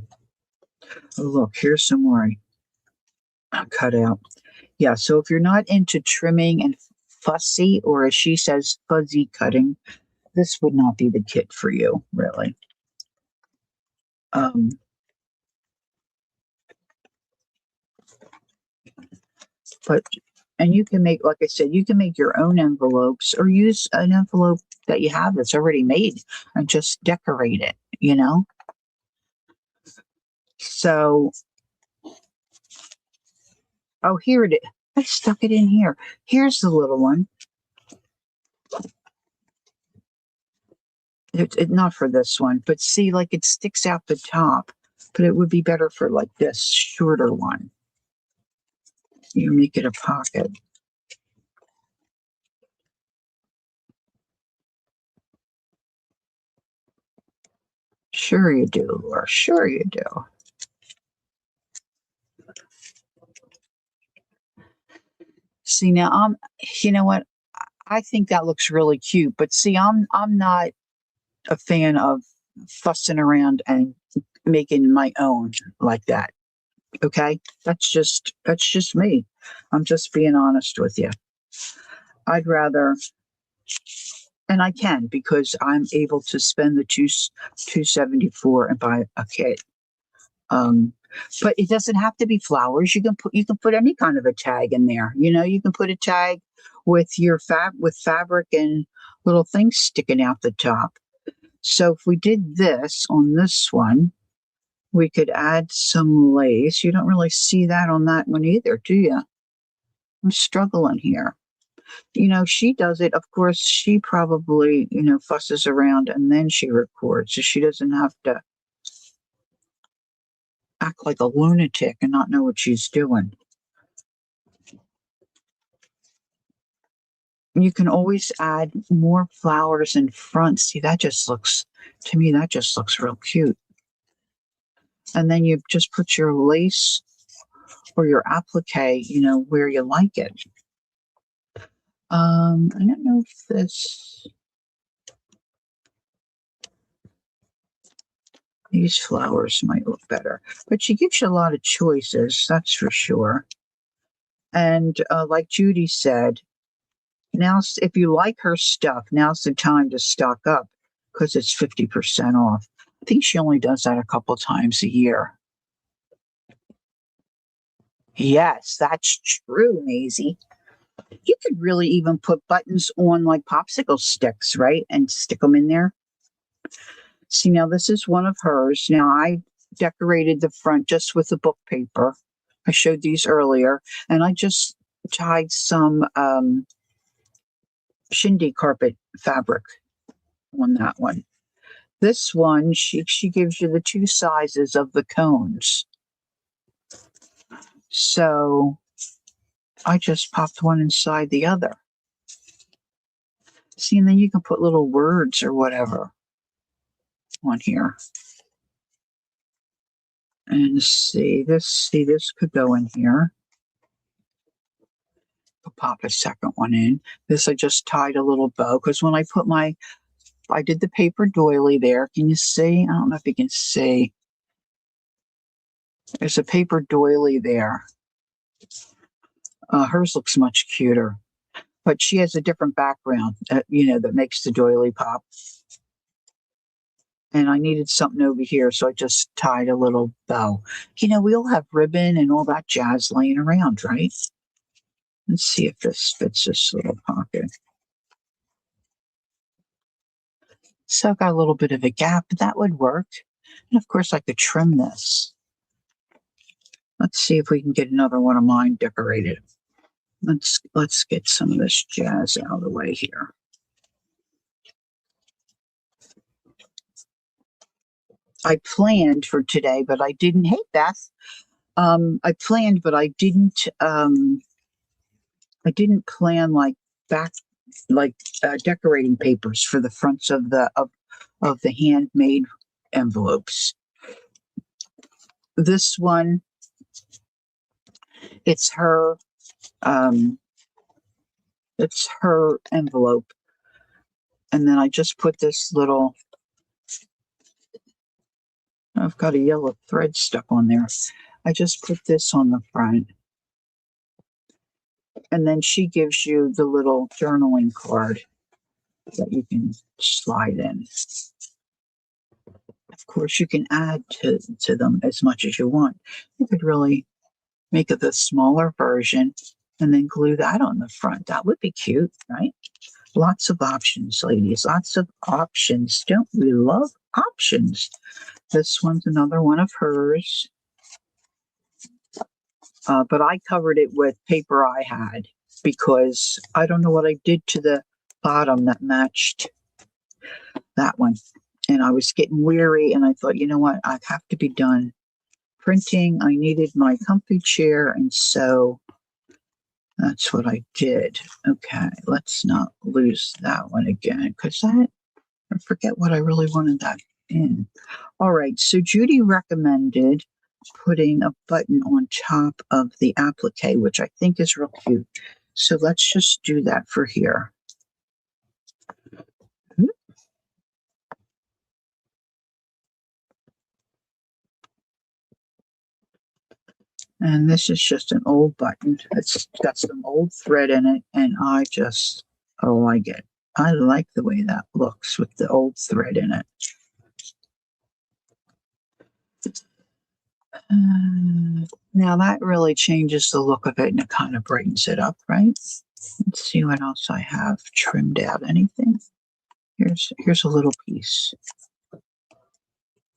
look, here's some more I cut out. Yeah, so if you're not into trimming and fussy, or as she says, fuzzy cutting, this would not be the kit for you, really. And you can make, like I said, you can make your own envelopes, or use an envelope that you have that's already made and just decorate it, So, oh, here it is. I stuck it in here. Here's the little one. It's not for this one, but see, like it sticks out the top, but it would be better for like this shorter one. You make it a pocket. Sure you do, Laura. Sure you do. See, now you know what? I think that looks really cute, but see, I'm not a fan of fussing around and making my own like that. Okay? That's just me. I'm just being honest with you. I'd rather, and I can, because I'm able to spend the $274 and buy a kit. But it doesn't have to be flowers. You can put any kind of a tag in there. You can put a tag with your fabric and little things sticking out the top. So if we did this on this one, we could add some lace. You don't really see that on that one either, do you? I'm struggling here. She does it. Of course, she probably, fusses around and then she records. So she doesn't have to act like a lunatic and not know what she's doing. You can always add more flowers in front. See, to me, that just looks real cute. And then you just put your lace or your applique, where you like it. I don't know if these flowers might look better, but she gives you a lot of choices, that's for sure. And like Judy said, now if you like her stuff, now's the time to stock up because it's 50% off. I think she only does that a couple times a year. Yes, that's true, Maisie. You could really even put buttons on like popsicle sticks, right? And stick them in there. See, now this is one of hers. Now I decorated the front just with the book paper. I showed these earlier, and I just tied some shindy carpet fabric on that one. This one, she gives you the two sizes of the cones. So I just popped one inside the other. See, and then you can put little words or whatever on here. And see, this could go in here. I'll pop a second one in. This I just tied a little bow because when I did the paper doily there. Can you see? I don't know if you can see. There's a paper doily there. Hers looks much cuter, but she has a different background, that makes the doily pop. And I needed something over here, so I just tied a little bow. We all have ribbon and all that jazz laying around, right? Let's see if this fits this little pocket. So I've got a little bit of a gap, but that would work. And of course, I could trim this. Let's see if we can get another one of mine decorated. Let's get some of this jazz out of the way here. I planned for today, but I didn't. Hey, Beth. I planned, but I didn't. I didn't plan decorating papers for the fronts of the handmade envelopes. This one, it's her envelope, and then I just put this little. I've got a yellow thread stuck on there. I just put this on the front. And then she gives you the little journaling card that you can slide in. Of course, you can add to them as much as you want. You could really make it the smaller version and then glue that on the front. That would be cute, right? Lots of options, ladies. Lots of options. Don't we love options? This one's another one of hers. But I covered it with paper I had because I don't know what I did to the bottom that matched that one. And I was getting weary and I thought, you know what? I have to be done printing. I needed my comfy chair. And so that's what I did. Okay, let's not lose that one again because I forget what I really wanted that in. All right, so Judy recommended putting a button on top of the applique, which I think is real cute. So let's just do that for here. And this is just an old button. It's got some old thread in it, and I like the way that looks with the old thread in it. Now that really changes the look of it and it kind of brightens it up, right? Let's see what else I have trimmed out. Anything? Here's a little piece.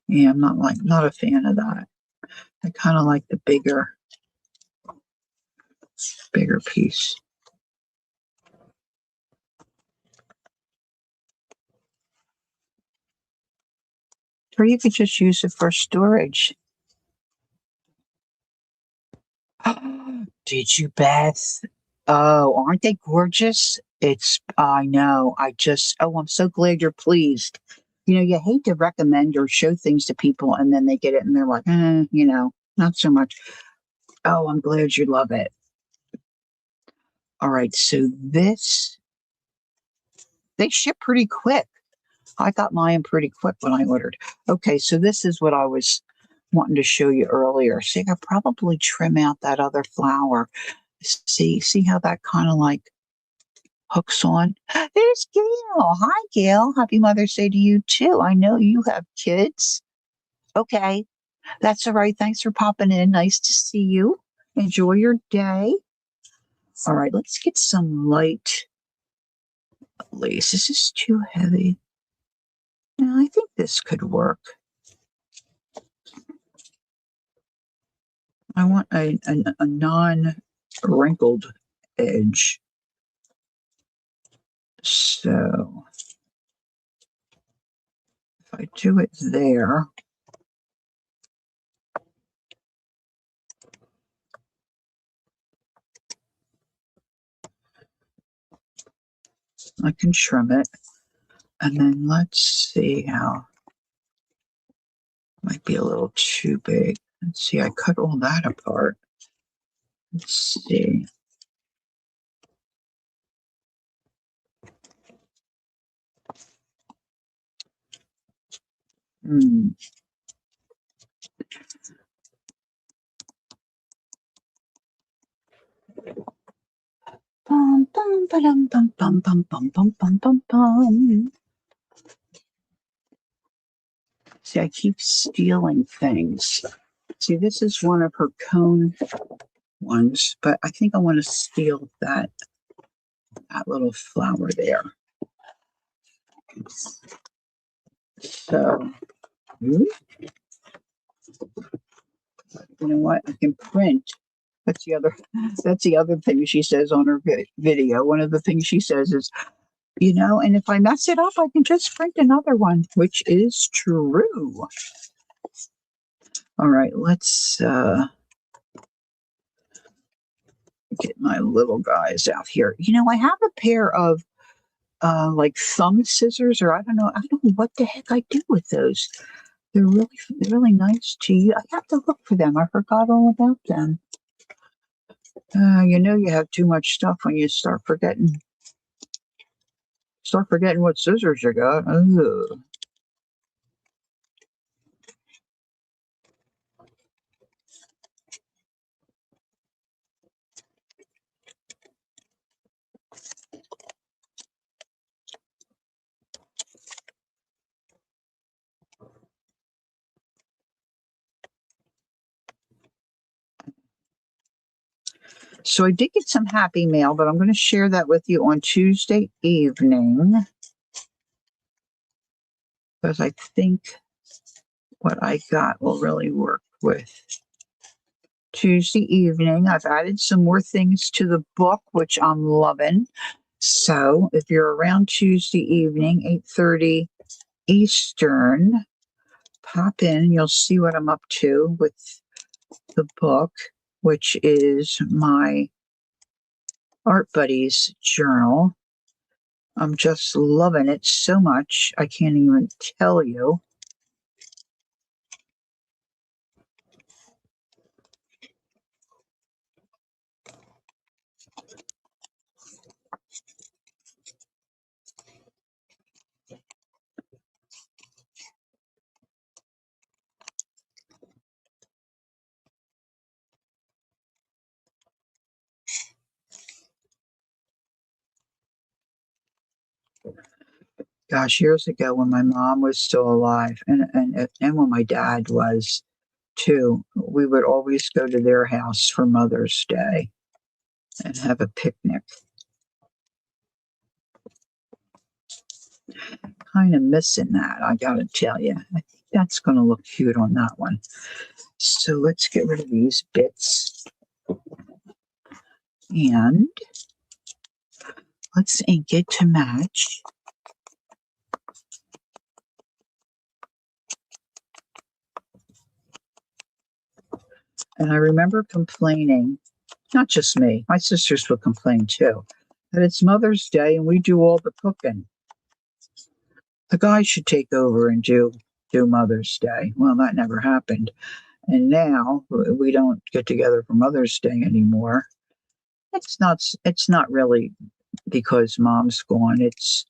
Yeah, I'm not a fan of that. I kind of like the bigger piece. Or you could just use it for storage. Did you, Beth? Oh, aren't they gorgeous? I know. Oh, I'm so glad you're pleased. You hate to recommend or show things to people and then they get it and they're like, not so much. Oh, I'm glad you love it. All right. So they ship pretty quick. I got mine pretty quick when I ordered. Okay. So this is what I was wanting to show you earlier. See, I could probably trim out that other flower. See how that kind of like hooks on. There's Gail. Hi, Gail. Happy Mother's Day to you, too. I know you have kids. Okay. That's all right. Thanks for popping in. Nice to see you. Enjoy your day. All right. Let's get some light lace. This is too heavy. No, I think this could work. I want a non-wrinkled edge. So if I do it there, I can trim it. And then let's see how, might be a little too big. Let's see, I cut all that apart. Let's see. Hmm. Bum, bum, ba-dum, bum, bum, bum, bum, bum, bum, bum, bum. See, I keep stealing things. See, this is one of her cone ones, but I think I want to steal that little flower there. So, you know what? I can print. That's the other. That's the other thing she says on her video. One of the things she says is, and if I mess it up, I can just print another one, which is true. All right, let's get my little guys out here. I have a pair of like thumb scissors, or I don't know what the heck I do with those. They're really nice to use. I have to look for them. I forgot all about them. You have too much stuff when you start forgetting what scissors you got. Ugh. So I did get some happy mail, but I'm going to share that with you on Tuesday evening because I think what I got will really work with Tuesday evening. I've added some more things to the book, which I'm loving. So if you're around Tuesday evening, 8:30 Eastern, pop in. You'll see what I'm up to with the book, which is my Art Buddies journal. I'm just loving it so much. I can't even tell you. Gosh, years ago when my mom was still alive and when my dad was too, we would always go to their house for Mother's Day and have a picnic. Kind of missing that, I gotta tell you. I think that's going to look cute on that one. So let's get rid of these bits and let's ink it to match. And I remember complaining, not just me, my sisters would complain too, that it's Mother's Day and we do all the cooking. The guys should take over and do Mother's Day. Well, that never happened. And now we don't get together for Mother's Day anymore. It's not really because Mom's gone. It's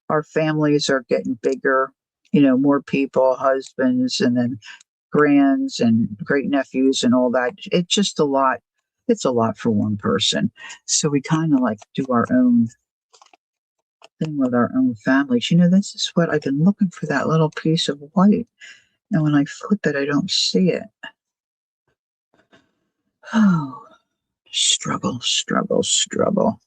our families are getting bigger, more people, husbands, and then grands and great nephews and all that. It's just a lot. It's a lot for one person. So we kind of like do our own thing with our own families. This is what I've been looking for, that little piece of white. And when I flip it, I don't see it. Oh, struggle, struggle, struggle.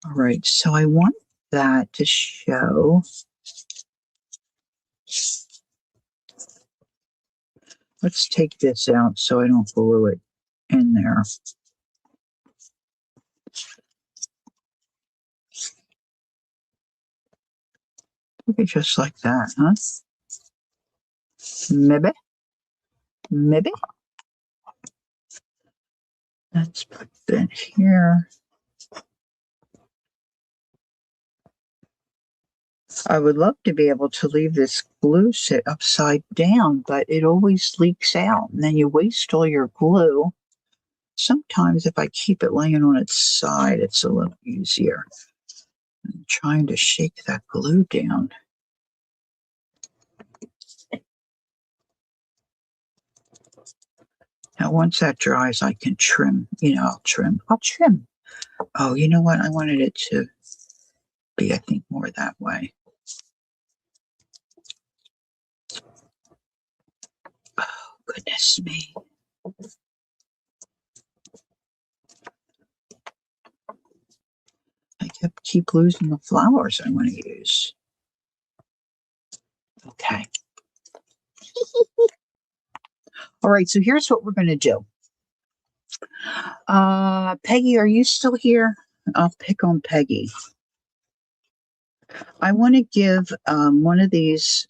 All right, so I want that to show. Let's take this out so I don't glue it in there. Maybe just like that, huh? Maybe. Let's put that here. I would love to be able to leave this glue sit upside down, but it always leaks out, and then you waste all your glue. Sometimes if I keep it laying on its side, it's a little easier. I'm trying to shake that glue down. Now, once that dries, I can trim. I'll trim. Oh, you know what? I wanted it to be, I think, more that way. Oh, goodness me. I keep losing the flowers I want to use. Okay. All right, so here's what we're going to do. Peggy, are you still here? I'll pick on Peggy. I want to give one of these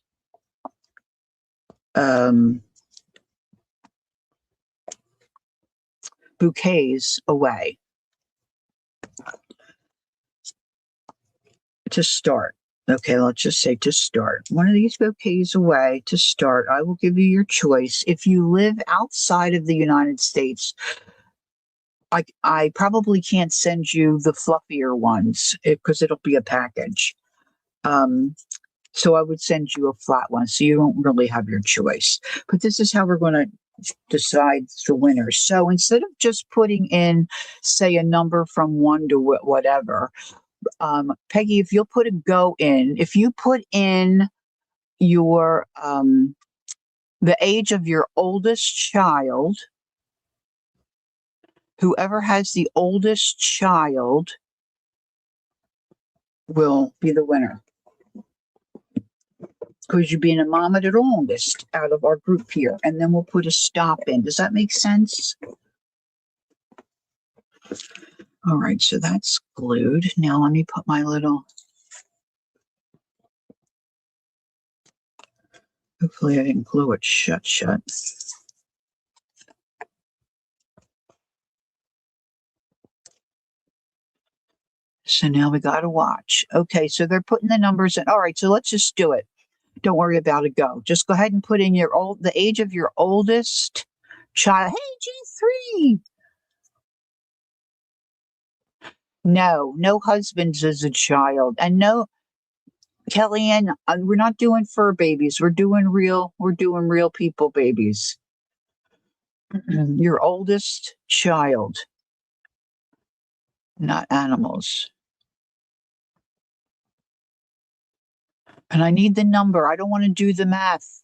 bouquets away to start. Okay, let's just say to start. One of these bouquets away to start. I will give you your choice. If you live outside of the United States, I probably can't send you the fluffier ones because it'll be a package. So I would send you a flat one, so you don't really have your choice. But this is how we're going to decide the winner. So instead of just putting in, say, a number from 1 to whatever, Peggy, if you'll put a go in, if you put in your the age of your oldest child, whoever has the oldest child will be the winner. Because you're being a mama the longest out of our group here. And then we'll put a stop in. Does that make sense? All right, so that's glued. Now let me put my little... Hopefully I didn't glue it shut. So now we got to watch. Okay, so they're putting the numbers in. All right, so let's just do it. Don't worry about it. Go. Just go ahead and put in the age of your oldest child. Hey, G3. No husbands as a child. And no, Kellyanne, we're not doing fur babies. We're doing real people babies. Your oldest child, not animals. And I need the number. I don't want to do the math.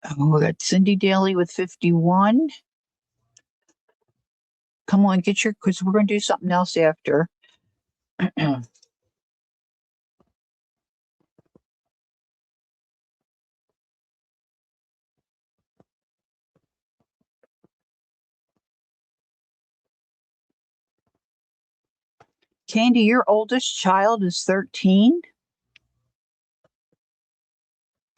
Oh, we got Cindy Daly with 51. Come on, get your, because we're going to do something else after. Candy, your oldest child is 13?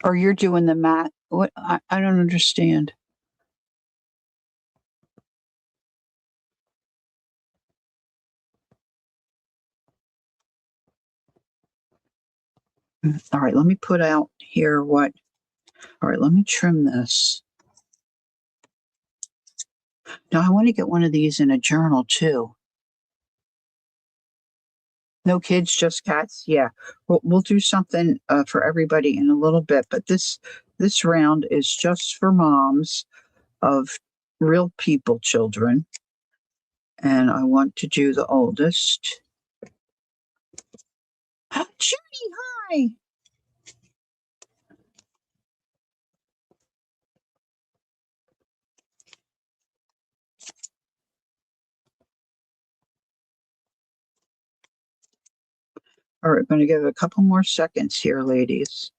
Or you're doing the math? What? I don't understand. All right, let me put out here what. All right, let me trim this. Now, I want to get one of these in a journal too. No kids, just cats. Yeah, we'll do something for everybody in a little bit, but this round is just for moms of real people, children, and I want to do the oldest. Judy, hi. All right, going to give it a couple more seconds here, ladies.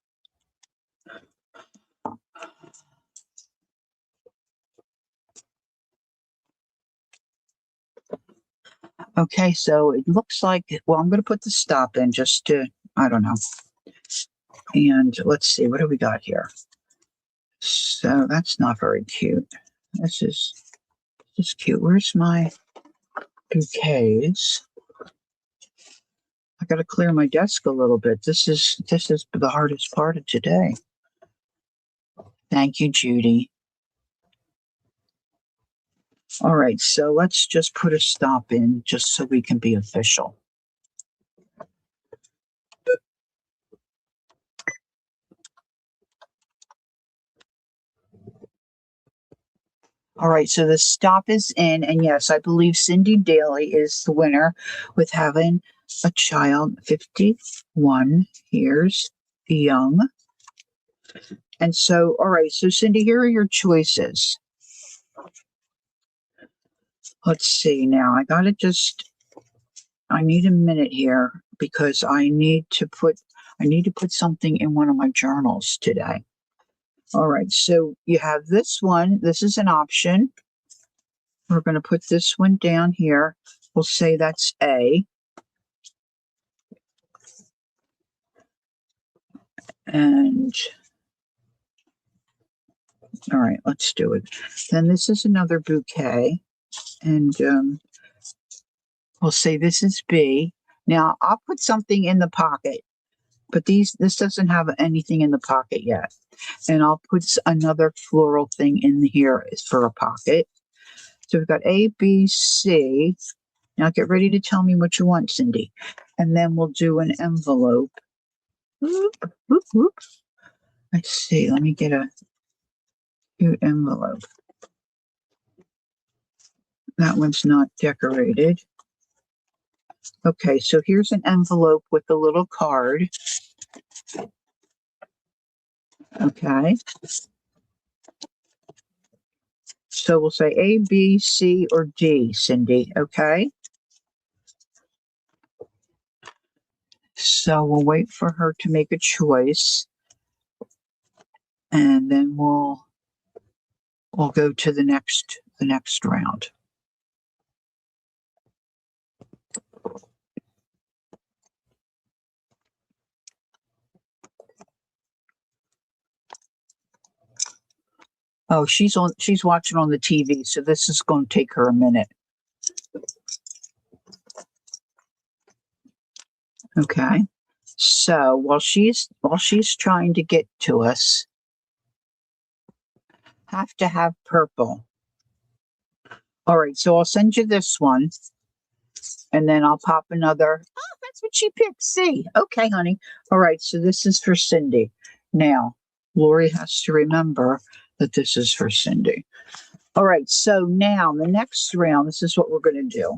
Okay, so it looks like, well, I'm going to put the stop in just to, I don't know. And let's see, what do we got here? So that's not very cute. This is cute. Where's my bouquets? I got to clear my desk a little bit. This is the hardest part of today. Thank you, Judy. All right, so let's just put a stop in just so we can be official. All right, so the stop is in, and yes, I believe Cindy Daly is the winner with having a child. 51 years young. And so, all right, so Cindy, here are your choices. Let's see now. I need a minute here because I need to put something in one of my journals today. All right, so you have this one. This is an option. We're going to put this one down here. We'll say that's A. And all right, let's do it. Then this is another bouquet. And we'll say this is B. Now I'll put something in the pocket, but this doesn't have anything in the pocket yet. And I'll put another floral thing in here for a pocket. So we've got A, B, C. Now get ready to tell me what you want, Cindy. And then we'll do an envelope. Whoop, whoop, whoop. Let's see. Let me get a cute envelope. That one's not decorated. Okay, so here's an envelope with a little card. Okay. So we'll say A, B, C, or D, Cindy. Okay. So we'll wait for her to make a choice. And then we'll go to the next round. Oh, she's watching on the TV, so this is going to take her a minute. Okay. So while she's trying to get to us, have to have purple. All right, so I'll send you this one, and then I'll pop another. Oh, that's what she picked. C. Okay, honey. All right, so this is for Cindy. Now, Lori has to remember that this is for Cindy. All right, so now the next round, this is what we're going to do.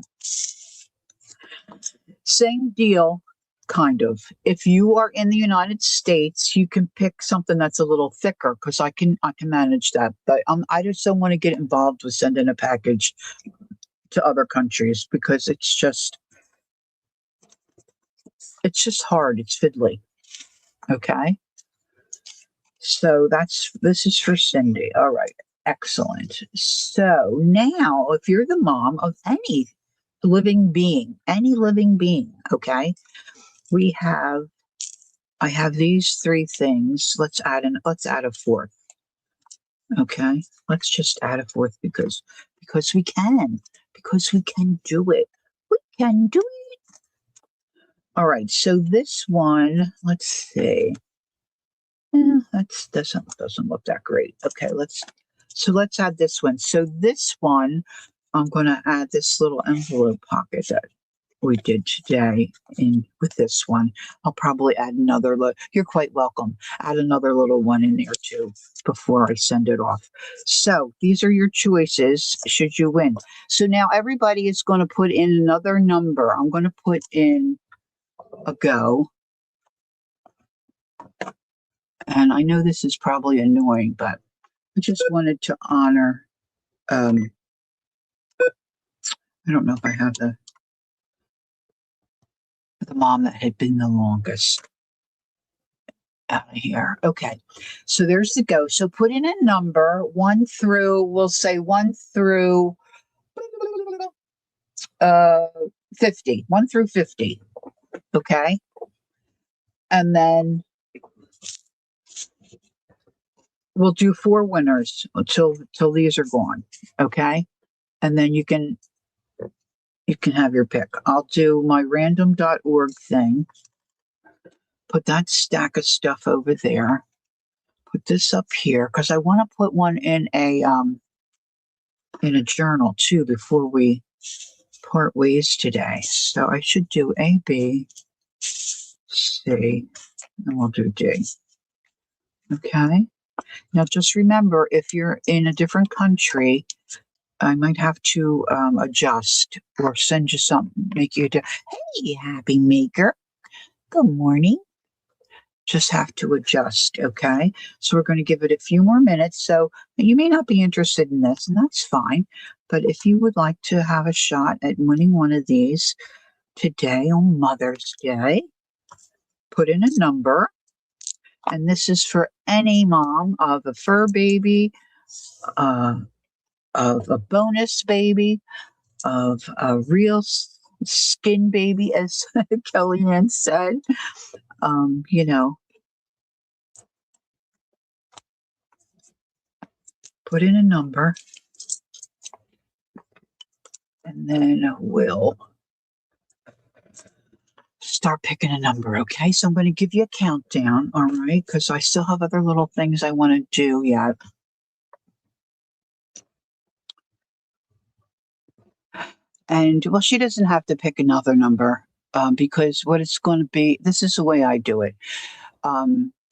Same deal. kind of. If you are in the United States, you can pick something that's a little thicker because I can manage that. But I just don't want to get involved with sending a package to other countries because it's just hard. It's fiddly. Okay. So this is for Cindy. All right. Excellent. So now, if you're the mom of any living being, okay, we have, I have these three things. Let's add a fourth. Okay. Let's just add a fourth because because we can do it. We can do it. All right. So this one, let's see. That doesn't look that great. Okay, let's add this one. So this one, I'm going to add this little envelope pocket that we did today in with this one. I'll probably add another. You're quite welcome. Add another little one in there too before I send it off. So these are your choices. Should you win? So now everybody is going to put in another number. I'm going to put in a go. And I know this is probably annoying, but I just wanted to honor, I don't know if I have the mom that had been the longest out of here. Okay. So there's the go. So put in a number, we'll say 1 through 50, 1 through 50. Okay. And then we'll do 4 winners till these are gone. Okay. And then you can have your pick. I'll do my random.org thing. Put that stack of stuff over there. Put this up here because I want to put one in a journal too before we part ways today. So I should do A, B, C, and we'll do D. Okay. Now just remember, if you're in a different country, I might have to adjust or send you something, make you hey, happy maker. Good morning. Just have to adjust, okay? So we're going to give it a few more minutes. So you may not be interested in this, and that's fine. But if you would like to have a shot at winning one of these today on Mother's Day, put in a number. And this is for any mom of a fur baby, of a bonus baby, of a real skin baby, as Kellyanne said. Put in a number, and then we'll start picking a number, okay? So I'm going to give you a countdown, all right? Because I still have other little things I want to do yet. And, well, she doesn't have to pick another number because what it's going to be, this is the way I do it.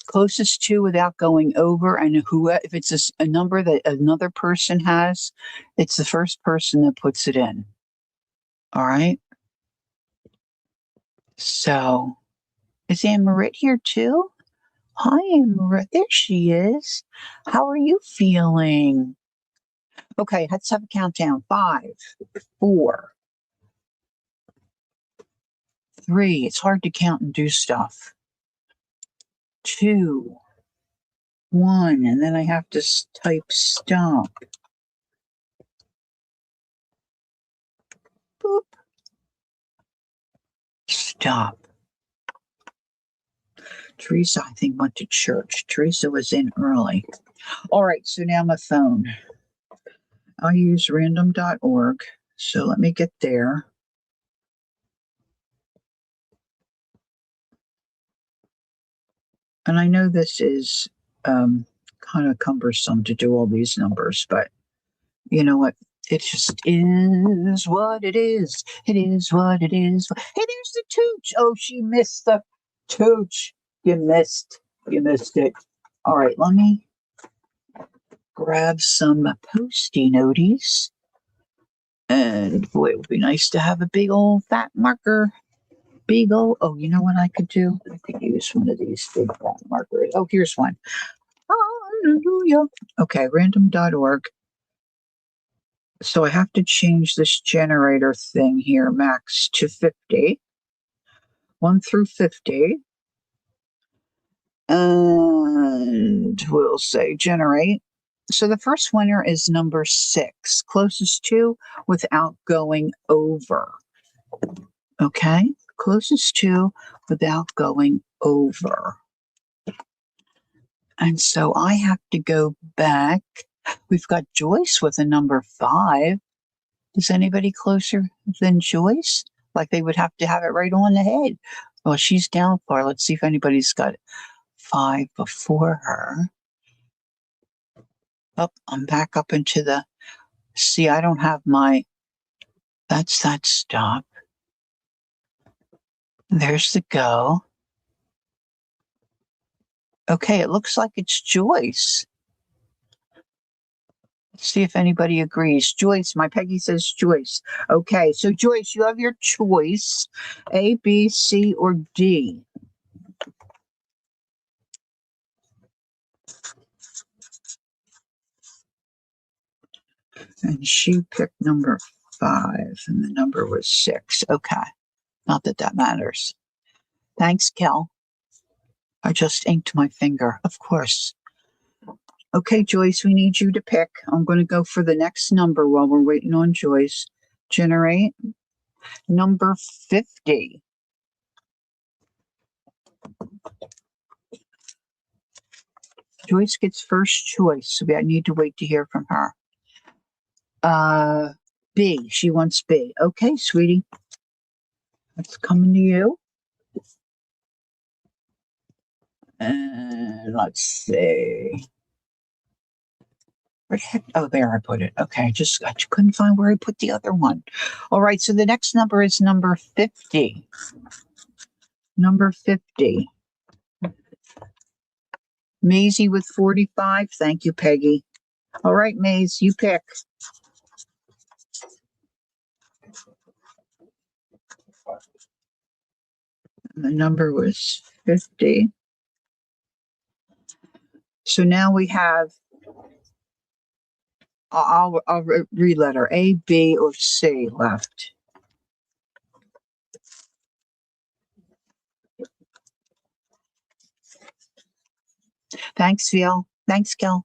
Closest to without going over, and if it's a number that another person has, it's the first person that puts it in. All right. So is Anne Marit here too? Hi, Anne Marit. There she is. How are you feeling? Okay, let's have a countdown. 5, 4, 3. It's hard to count and do stuff. 2, 1, and then I have to type stop. Boop. Stop. Teresa, I think, went to church. Teresa was in early. All right, so now my phone. I'll use random.org. So let me get there. And I know this is kind of cumbersome to do all these numbers, but you know what? It just is what it is. It is what it is. Hey, there's the tooch. Oh, she missed the tooch. You missed it. All right, let me grab some Post-it noties. And boy, it would be nice to have a big old fat marker. Beagle. Oh, you know what I could do? I could use one of these big black markers. Oh, here's one. Hallelujah. Okay, random.org. So I have to change this generator thing here, max to 50. 1 through 50. And we'll say generate. So the first winner is number 6, closest to without going over. Okay, closest to without going over. And so I have to go back. We've got Joyce with a number 5. Is anybody closer than Joyce? Like they would have to have it right on the head. Well, she's down far. Let's see if anybody's got 5 before her. Oh, I'm back up into the. See, I don't have my. That's that stop. There's the go. Okay, it looks like it's Joyce. Let's see if anybody agrees. Joyce, my Peggy says Joyce. Okay, so Joyce, you have your choice, A, B, C, or D. And she picked number 5, and the number was 6. Okay, not that that matters. Thanks, Kel. I just inked my finger, of course. Okay, Joyce, we need you to pick. I'm going to go for the next number while we're waiting on Joyce. Generate number 50. Joyce gets first choice, so I need to wait to hear from her. B. She wants B. Okay, sweetie. That's coming to you. And let's see. Where the heck? Oh, there I put it. Okay, I couldn't find where I put the other one. All right, so the next number is number 50. Number 50. Maisie with 45. Thank you, Peggy. All right, Maze, you pick. And the number was 50. So now we have, I'll read letter A, B, or C left. Thanks, Phil. Thanks, Kel.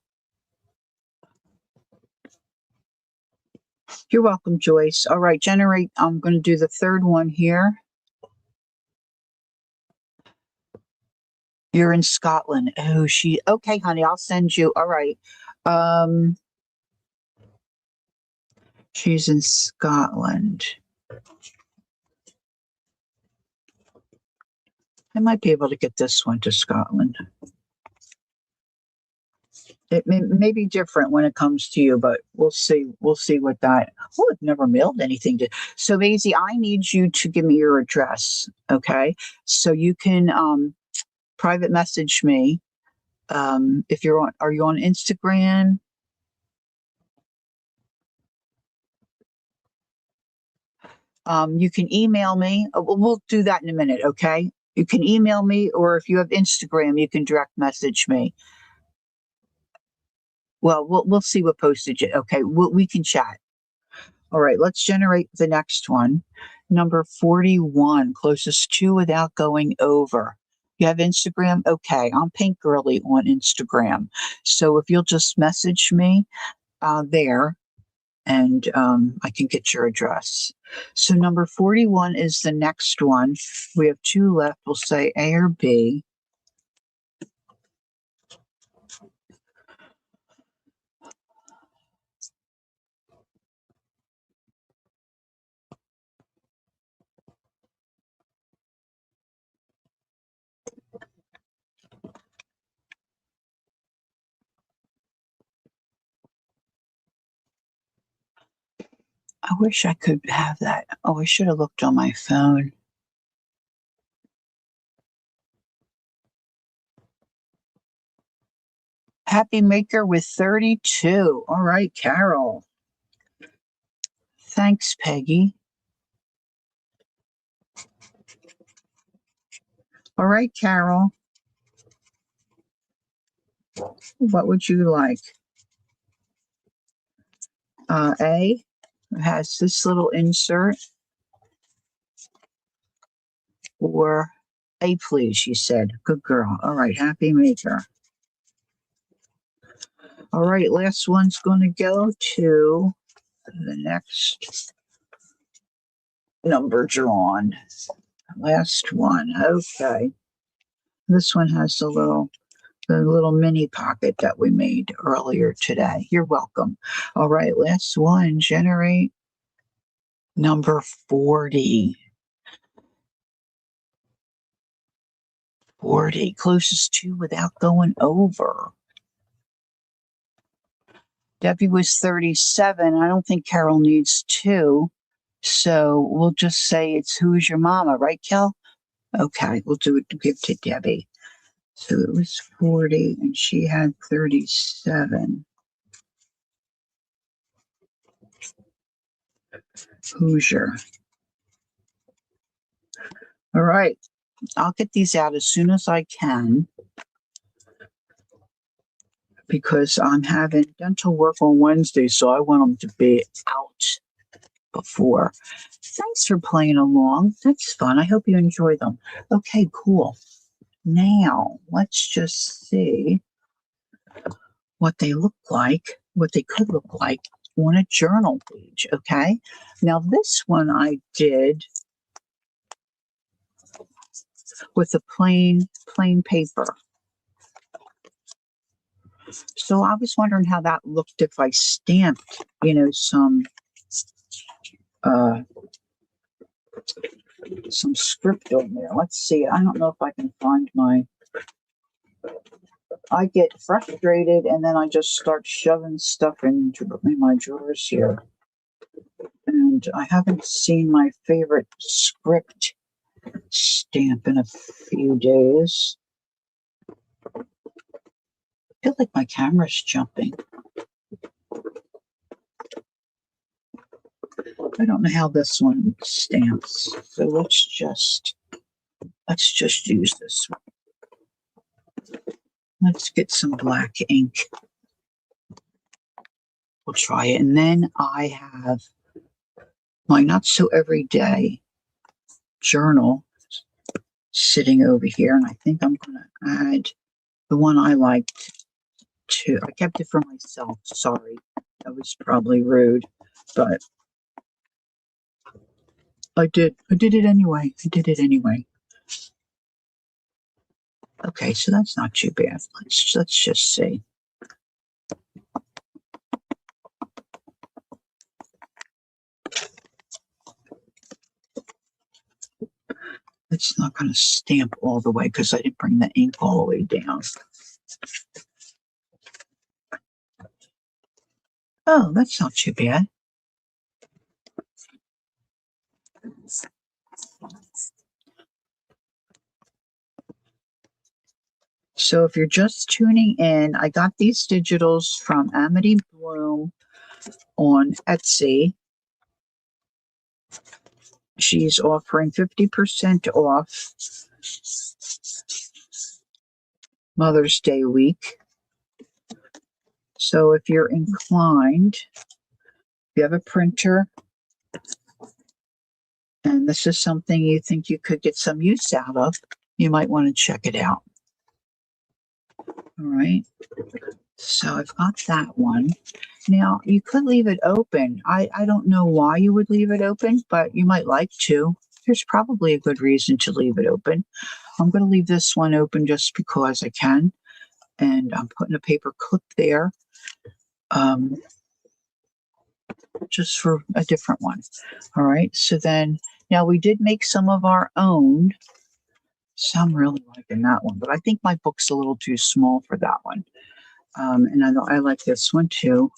You're welcome, Joyce. All right, generate. I'm going to do the third one here. You're in Scotland. Oh, okay, honey, I'll send you. All right. She's in Scotland. I might be able to get this one to Scotland. It may be different when it comes to you, but we'll see. We'll see what that. Oh, I've never mailed anything to. So, Maisie, I need you to give me your address, okay? So you can private message me. If you're on, are you on Instagram? You can email me. We'll do that in a minute, okay? You can email me, or if you have Instagram, you can direct message me. Well, we'll see what postage. Okay, we can chat. All right, let's generate the next one. Number 41, closest to without going over. You have Instagram? Okay, I'm Pink Girly on Instagram. So if you'll just message me there, and I can get your address. So number 41 is the next one. We have 2 left. We'll say A or B. I wish I could have that. Oh, I should have looked on my phone. Happy Maker with 32. All right, Carol. Thanks, Peggy. All right, Carol, what would you like? A has this little insert, or A, please, she said. Good girl. All right, happy maker. All right, last one's going to go to the next number drawn. Last one. Okay. This one has the little mini pocket that we made earlier today. You're welcome. All right, last one. Generate number 40. 40, closest to without going over. Debbie was 37. I don't think Carol needs two. So we'll just say it's Who's Your Mama, right, Kel? Okay, we'll do it to give to Debbie. So it was 40 and she had 37. Hoosier. All right, I'll get these out as soon as I can because I'm having dental work on Wednesday, so I want them to be out before. Thanks for playing along. That's fun. I hope you enjoy them. Okay, cool. Now, let's just see what they look like, what they could look like on a journal page, okay? Now, this one I did with a plain paper. So I was wondering how that looked if I stamped, some script on there. Let's see. I don't know if I can find I get frustrated and then I just start shoving stuff in my drawers here. And I haven't seen my favorite script stamp in a few days. I feel like my camera's jumping. I don't know how this one stamps. So let's just use this one. Let's get some black ink. We'll try it. And then I have my not so everyday journal sitting over here. And I think I'm going to add the one I liked to. I kept it for myself. Sorry. That was probably rude. But I did it anyway. Okay, so that's not too bad. Let's just see. It's not going to stamp all the way because I didn't bring the ink all the way down. Oh, that's not too bad. So if you're just tuning in, I got these digitals from Amity Bloom on Etsy. She's offering 50% off Mother's Day week. So if you're inclined, if you have a printer, and this is something you think you could get some use out of, you might want to check it out. All right. So I've got that one. Now, you could leave it open. I don't know why you would leave it open, but you might like to. There's probably a good reason to leave it open. I'm going to leave this one open just because I can. And I'm putting a paper clip there just for a different one. All right. So then, now we did make some of our own. So I'm really liking that one, but I think my book's a little too small for that one. And I like this one too.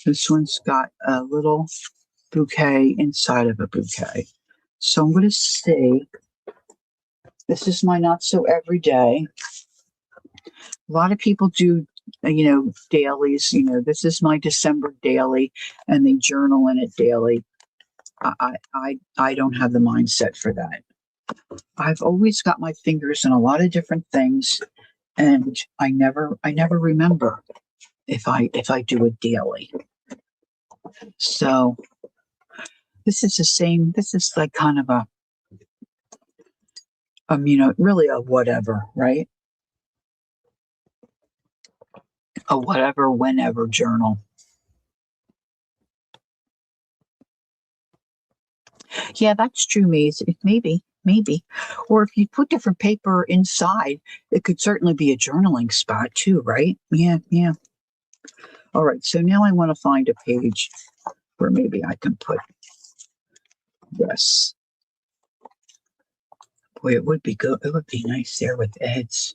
This one's got a little bouquet inside of a bouquet. So I'm going to see. This is my not so everyday. A lot of people do, dailies. This is my December daily, and they journal in it daily. I don't have the mindset for that. I've always got my fingers in a lot of different things, and I never remember if I do it daily. So this is the same. This is like kind of a really a whatever, right? A whatever, whenever journal. Yeah, that's true, Maze. Maybe. Or if you put different paper inside, it could certainly be a journaling spot too, right? Yeah, yeah. All right, so now I want to find a page where maybe I can put this. Boy, it would be good. It would be nice there with Ed's.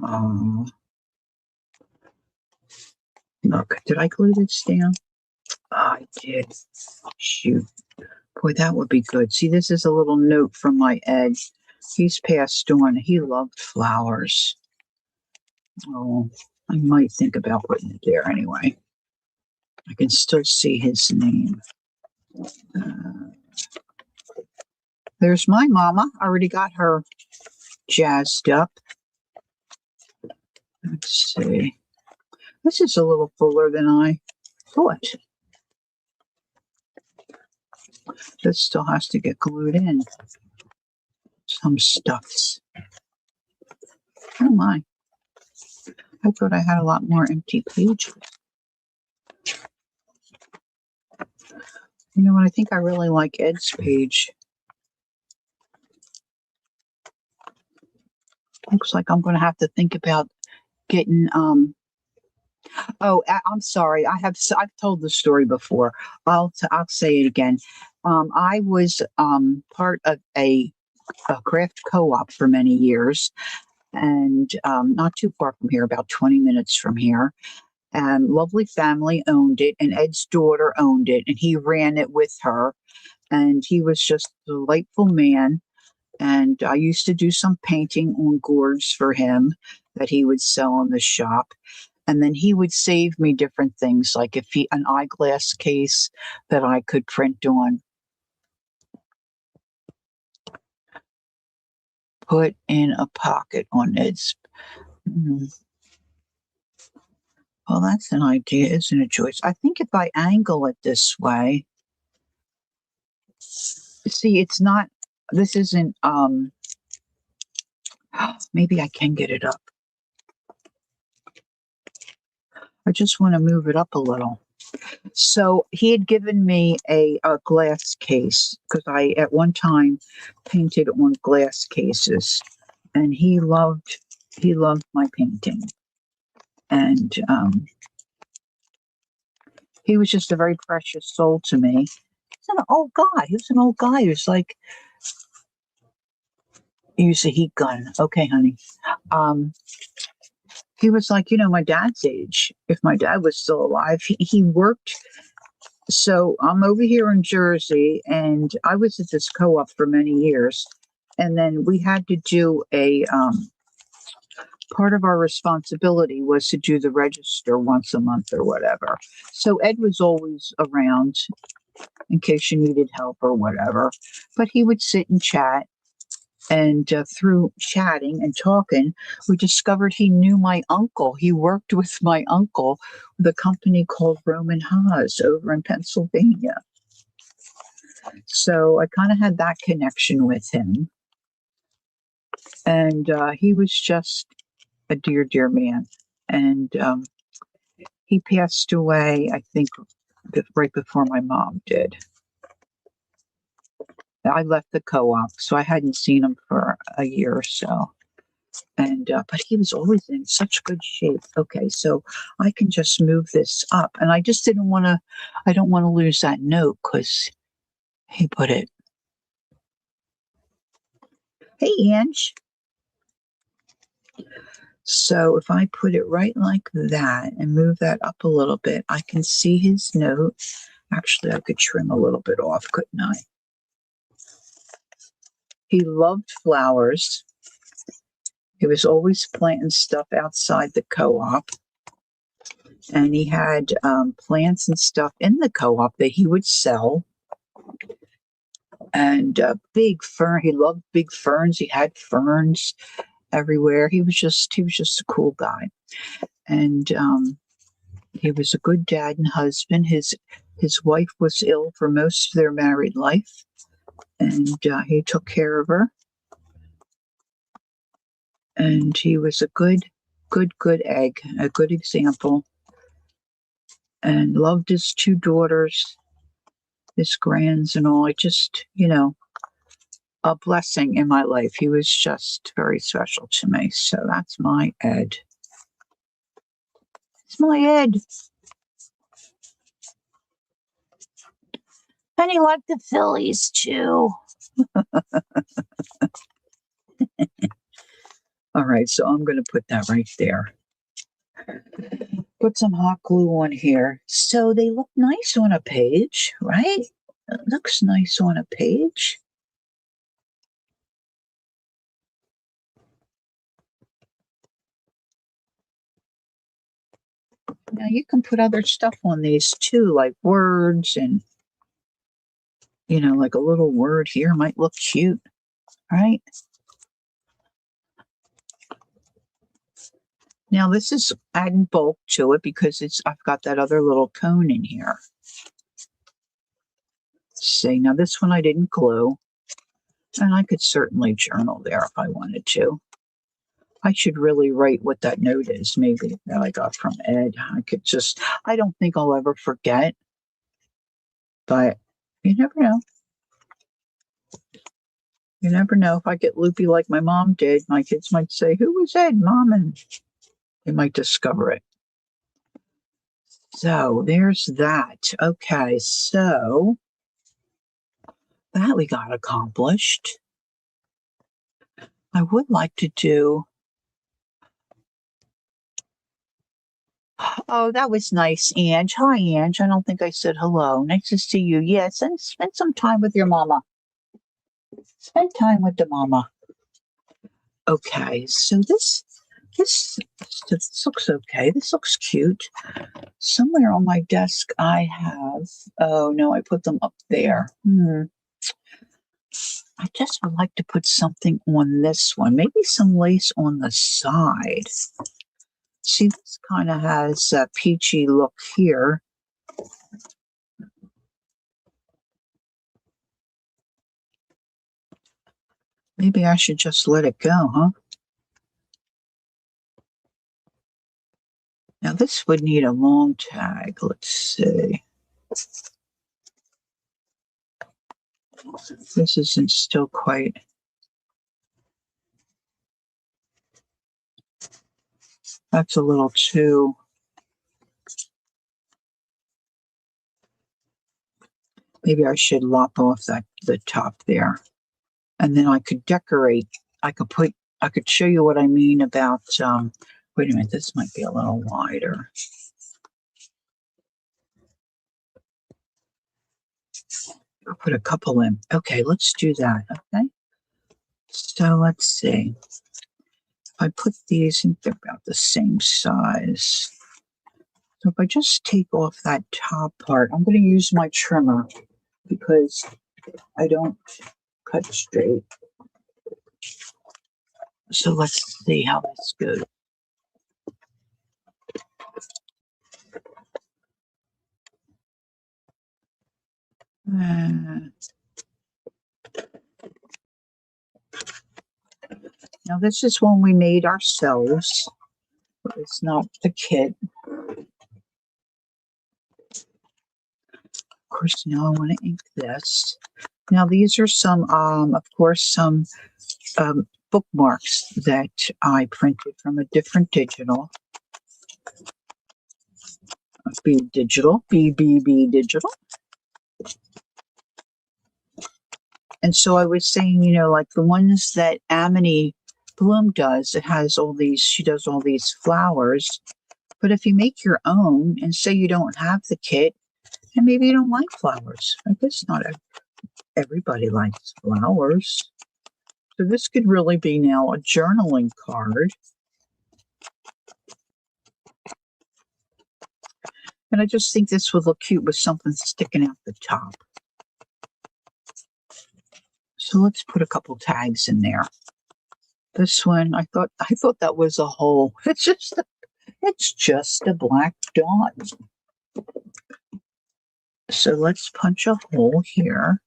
Um, Look, did I glue this down? I did. Shoot. Boy, that would be good. See, this is a little note from my Ed. He's passed on. He loved flowers. Oh, I might think about putting it there anyway. I can still see his name. Uh, there's my mama. I already got her jazzed up. Let's see. This is a little fuller than I thought. This still has to get glued in. Some stuffs. Oh my. I thought I had a lot more empty pages. You know what? I think I really like Ed's page. Looks like I'm going to have to think about getting. I'm sorry. I've told the story before. I'll say it again. I was part of a craft co-op for many years, and not too far from here, about 20 minutes from here. And lovely family owned it, and Ed's daughter owned it, and he ran it with her. And he was just a delightful man. And I used to do some painting on gourds for him that he would sell in the shop. And then he would save me different things, like an eyeglass case that I could print on, put in a pocket on Ed's. Mm, well, that's an idea, isn't it, Joyce? I think if I angle it this way, see, it's not, this isn't, maybe I can get it up. I just want to move it up a little. So he had given me a glass case because I at one time painted on glass cases, and he loved my painting, and he was just a very precious soul to me. He's an old guy. He was an old guy. He was like, he used a heat gun. Okay, honey. Um, he was like, my dad's age. If my dad was still alive, he worked. So I'm over here in Jersey, and I was at this co-op for many years. And then we had to do a part of our responsibility was to do the register once a month or whatever. So Ed was always around in case you needed help or whatever. But he would sit and chat. And through chatting and talking, we discovered he knew my uncle. He worked with my uncle with a company called Roman Haas over in Pennsylvania. So I kind of had that connection with him. And he was just a dear, dear man. And he passed away, I think, right before my mom did. I left the co-op, so I hadn't seen him for a year or so. And but he was always in such good shape. Okay, so I can just move this up, and I just didn't want to. I don't want to lose that note because he put it. Hey, Ange. So if I put it right like that and move that up a little bit, I can see his note. Actually, I could trim a little bit off, couldn't I? He loved flowers. He was always planting stuff outside the co-op. And he had plants and stuff in the co-op that he would sell. and big fern. He loved big ferns. He had ferns everywhere. He was just a cool guy, and he was a good dad and husband. His wife was ill for most of their married life, and he took care of her. And he was a good egg, a good example, and loved his two daughters, his grands, and all. It just, a blessing in my life. He was just very special to me. So that's my Ed. It's my Ed. And he liked the Phillies too. All right, so I'm going to put that right there. Put some hot glue on here. So they look nice on a page, right? It looks nice on a page. Now you can put other stuff on these too, like words and, like a little word here might look cute, right? Now this is adding bulk to it because I've got that other little cone in here. See, now this one I didn't glue, and I could certainly journal there if I wanted to. I should really write what that note is, maybe that I got from Ed. I don't think I'll ever forget, but you never know. You never know. If I get loopy like my mom did, my kids might say, "Who was Ed, Mom?" And they might discover it. So there's that. Okay, so that we got accomplished. I would like to do. Oh, that was nice, Ange. Hi, Ange. I don't think I said hello. Nice to see you. Yes, and spend some time with your mama. Spend time with the mama. Okay, so this looks okay. This looks cute. Somewhere on my desk I have. Oh no, I put them up there. I just would like to put something on this one. Maybe some lace on the side. See, this kind of has a peachy look here. Maybe I should just let it go, huh? Now this would need a long tag. Let's see. This isn't still quite. That's a little too. Maybe I should lop off the top there. And then I could decorate. I could show you what I mean about, wait a minute, this might be a little wider. I'll put a couple in. Okay, let's do that. Okay. So let's see. If I put these, I think they're about the same size. So if I just take off that top part, I'm going to use my trimmer because I don't cut straight. So let's see how this goes. Now this is one we made ourselves. It's not the kit. Of course, now I want to ink this. Now these are some, of course, some bookmarks that I printed from a different digital. BB Digital. And so I was saying, like the ones that Amity Bloom does, she does all these flowers. But if you make your own and say you don't have the kit, and maybe you don't like flowers, I guess not everybody likes flowers. So this could really be now a journaling card. And I just think this would look cute with something sticking out the top. So let's put a couple tags in there. This one, I thought that was a hole. It's just a black dot. So let's punch a hole here.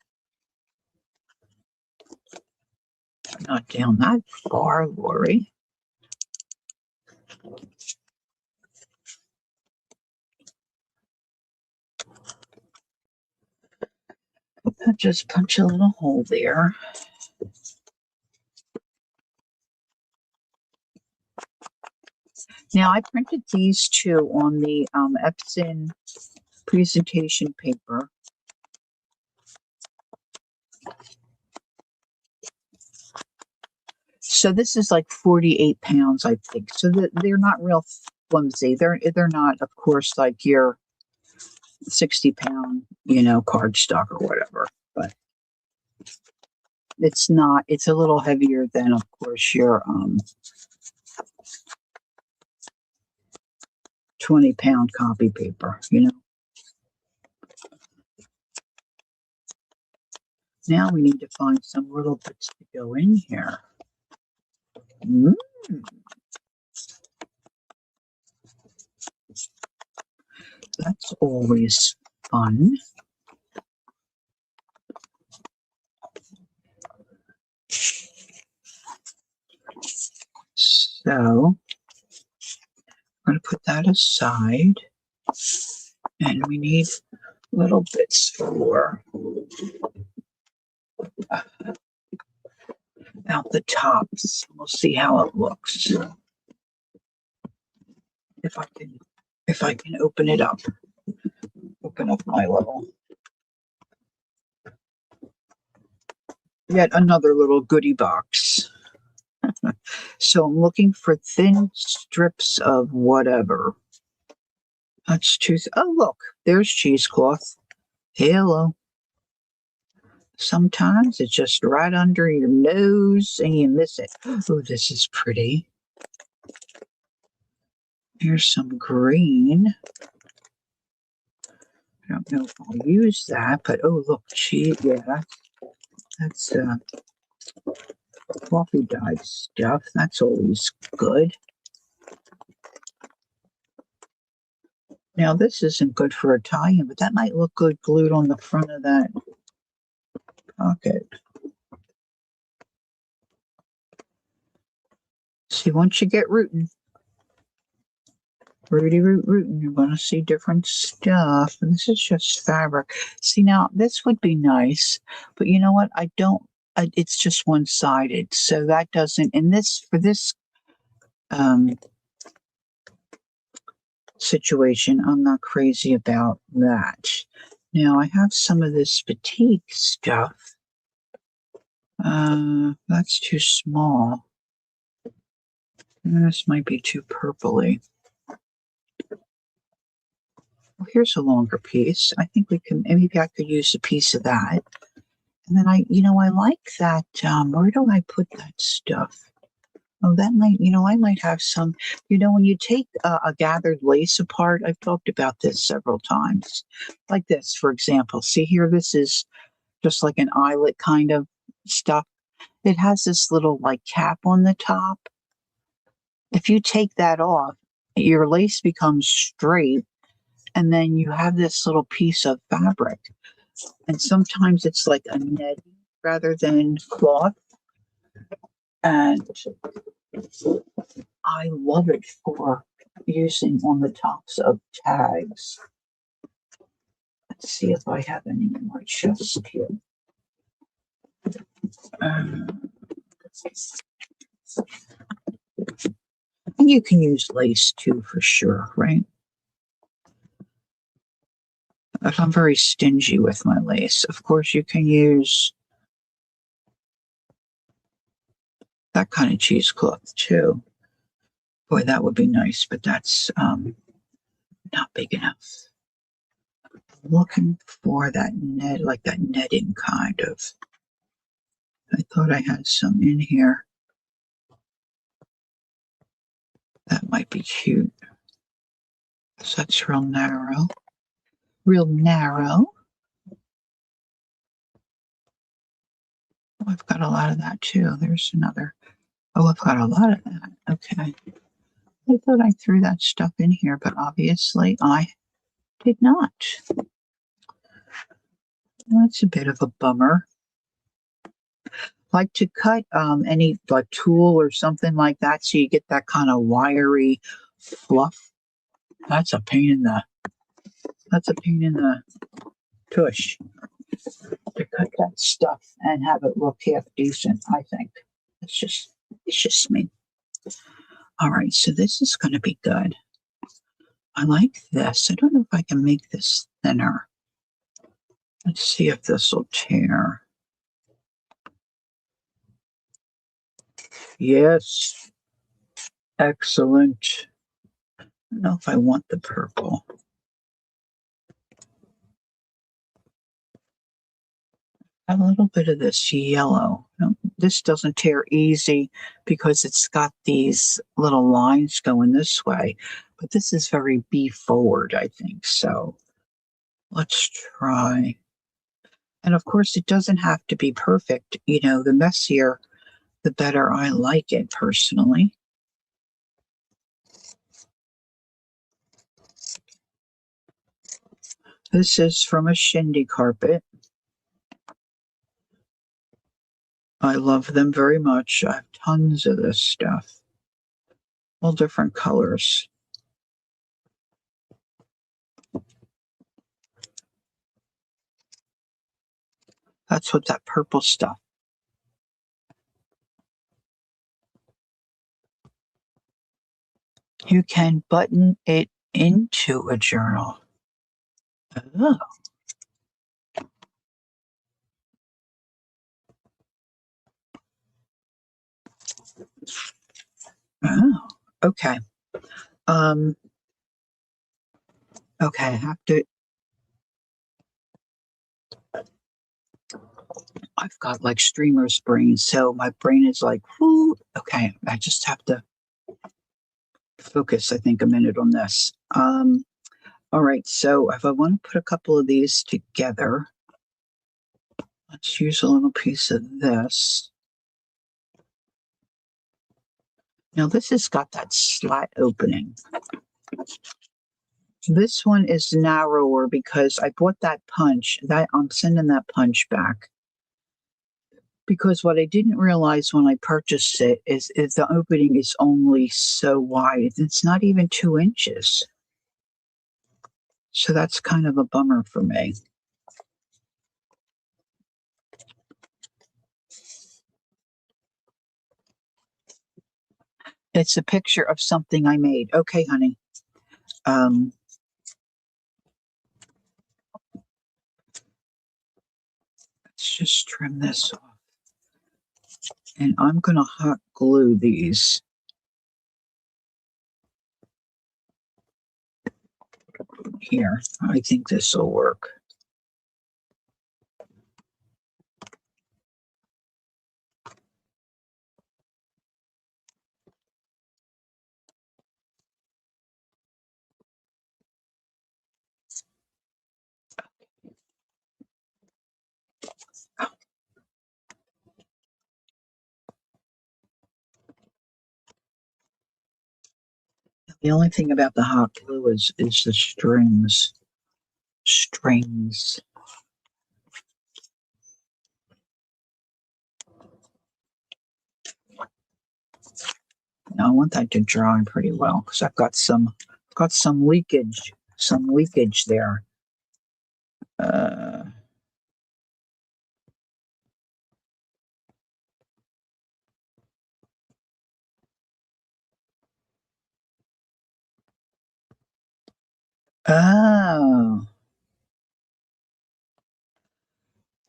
Not down that far, Lori. I'll just punch a little hole there. Now I printed these two on the Epson presentation paper. So this is like 48 pounds, I think. So they're not real flimsy. They're not, of course, like your 60-pound, cardstock or whatever. But it's not. It's a little heavier than, of course, your 20-pound copy paper. Now we need to find some little bits to go in here. That's always fun. So I'm going to put that aside. And we need little bits for out the tops. We'll see how it looks. If I can open it up. Open up my little. Yet another little goodie box. So I'm looking for thin strips of whatever. That's oh, look, there's cheesecloth. Hello. Sometimes it's just right under your nose and you miss it. Oh, this is pretty. Here's some green. I don't know if I'll use that, but oh, look, yeah, that's coffee dyed stuff. That's always good. Now, this isn't good for a tie-in, but that might look good glued on the front of that pocket. See, once you get rooting, rootin', you're going to see different stuff. And this is just fabric. See, now, this would be nice, but you know what? It's just one-sided, so that doesn't, for this situation, I'm not crazy about that. Now, I have some of this batik stuff. That's too small. This might be too purpley. Well, here's a longer piece. I think maybe I could use a piece of that. And then I like that. Where do I put that stuff? Oh, that might, I might have some, when you take a gathered lace apart, I've talked about this several times. Like this, for example. See here, this is just like an eyelet kind of stuff. It has this little like cap on the top. If you take that off, your lace becomes straight, and then you have this little piece of fabric. And sometimes it's like a netting rather than cloth. And I love it for using on the tops of tags. Let's see if I have any in my chest here. And you can use lace too, for sure, right? But I'm very stingy with my lace. Of course, you can use that kind of cheesecloth too. Boy, that would be nice, but that's not big enough. I'm looking for that net, like that netting kind of. I thought I had some in here. That might be cute. So that's real narrow. Real narrow. Oh, I've got a lot of that too. There's another. Oh, I've got a lot of that. Okay. I thought I threw that stuff in here, but obviously I did not. That's a bit of a bummer. Like to cut any like tool or something like that so you get that kind of wiry fluff. That's a pain in the tush to cut that stuff and have it look half decent, I think. It's just me. All right, so this is going to be good. I like this. I don't know if I can make this thinner. Let's see if this will tear. Yes. Excellent. I don't know if I want the purple. A little bit of this yellow. No, this doesn't tear easy because it's got these little lines going this way. But this is very bee forward, I think. So let's try. And of course, it doesn't have to be perfect. You know, the messier, the better I like it personally. This is from a shindy carpet. I love them very much. I have tons of this stuff, all different colors. That's what that purple stuff. You can button it into a journal. Oh. Oh. Okay. Um, okay, I have to. I've got like streamer's brain, so my brain is like, whoo. Okay, I just have to focus, I think, a minute on this. All right, so if I want to put a couple of these together, let's use a little piece of this. Now, this has got that slat opening. This one is narrower because I bought that punch. That I'm sending that punch back. Because what I didn't realize when I purchased it is the opening is only so wide. It's not even 2 inches. So that's kind of a bummer for me. It's a picture of something I made. Okay, honey. Let's just trim this off. And I'm going to hot glue these. Here, I think this will work. The only thing about the hot glue is the strings. Strings. Now I want that to dry pretty well because I've got some leakage there. Uh, oh,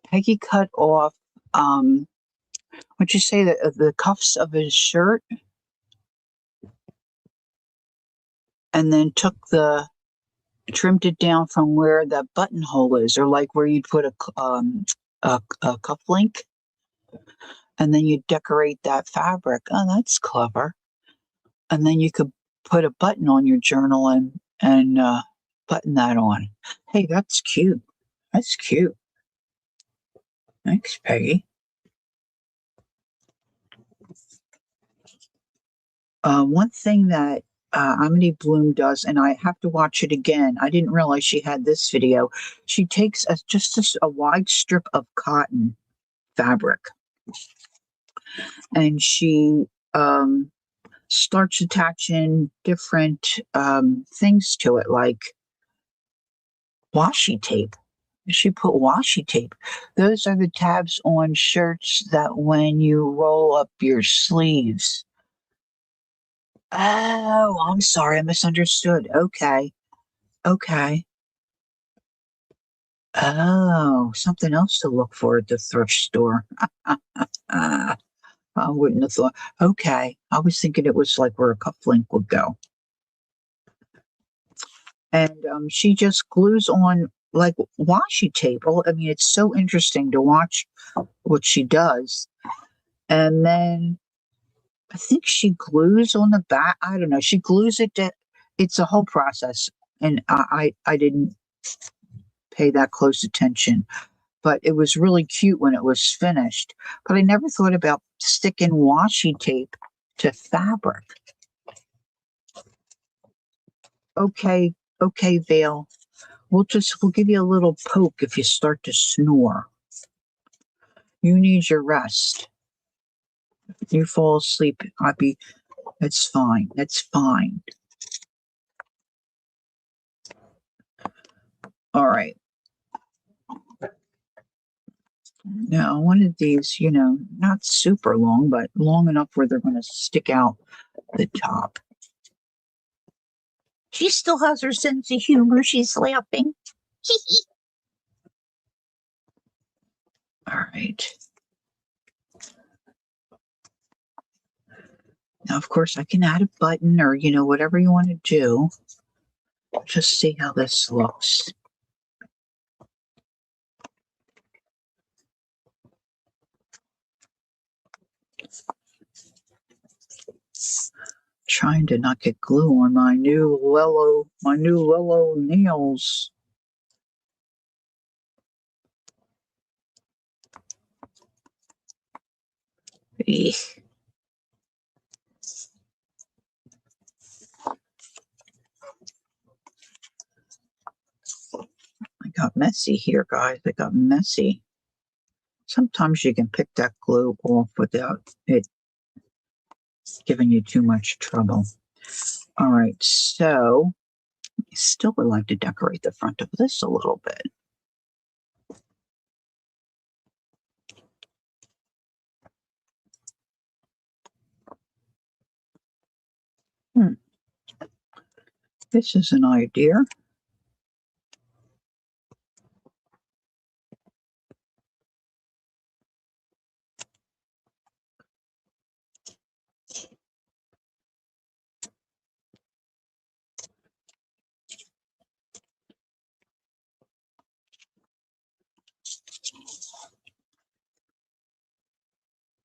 Peggy cut off. What'd you say the cuffs of his shirt, and then trimmed it down from where the buttonhole is, or like where you'd put a cuff link, and then you decorate that fabric. Oh, that's clever. And then you could put a button on your journal and button that on. Hey, that's cute. That's cute. Thanks, Peggy. One thing that Amity Bloom does, and I have to watch it again. I didn't realize she had this video. She takes a wide strip of cotton fabric, and she starts attaching different things to it, like washi tape. She put washi tape. Those are the tabs on shirts that when you roll up your sleeves. Oh, I'm sorry, I misunderstood. Okay. Okay. Oh, something else to look for at the thrift store. I wouldn't have thought. Okay. I was thinking it was like where a cufflink would go. And she just glues on like washi tape. Well, I mean, it's so interesting to watch what she does. And then I think she glues on the back. I don't know. She glues it to, it's a whole process. And I didn't pay that close attention, but it was really cute when it was finished. But I never thought about sticking washi tape to fabric. Okay, okay, Vale. We'll give you a little poke if you start to snore. You need your rest. You fall asleep, Abby. It's fine. It's fine. All right. Now, one of these, not super long, but long enough where they're going to stick out the top. She still has her sense of humor. She's laughing. All right. Now, of course, I can add a button or, whatever you want to do. Just see how this looks. Trying to not get glue on my new Lello nails. Eek. I got messy here, guys. I got messy. Sometimes you can pick that glue off without it giving you too much trouble. All right, so I still would like to decorate the front of this a little bit. This is an idea.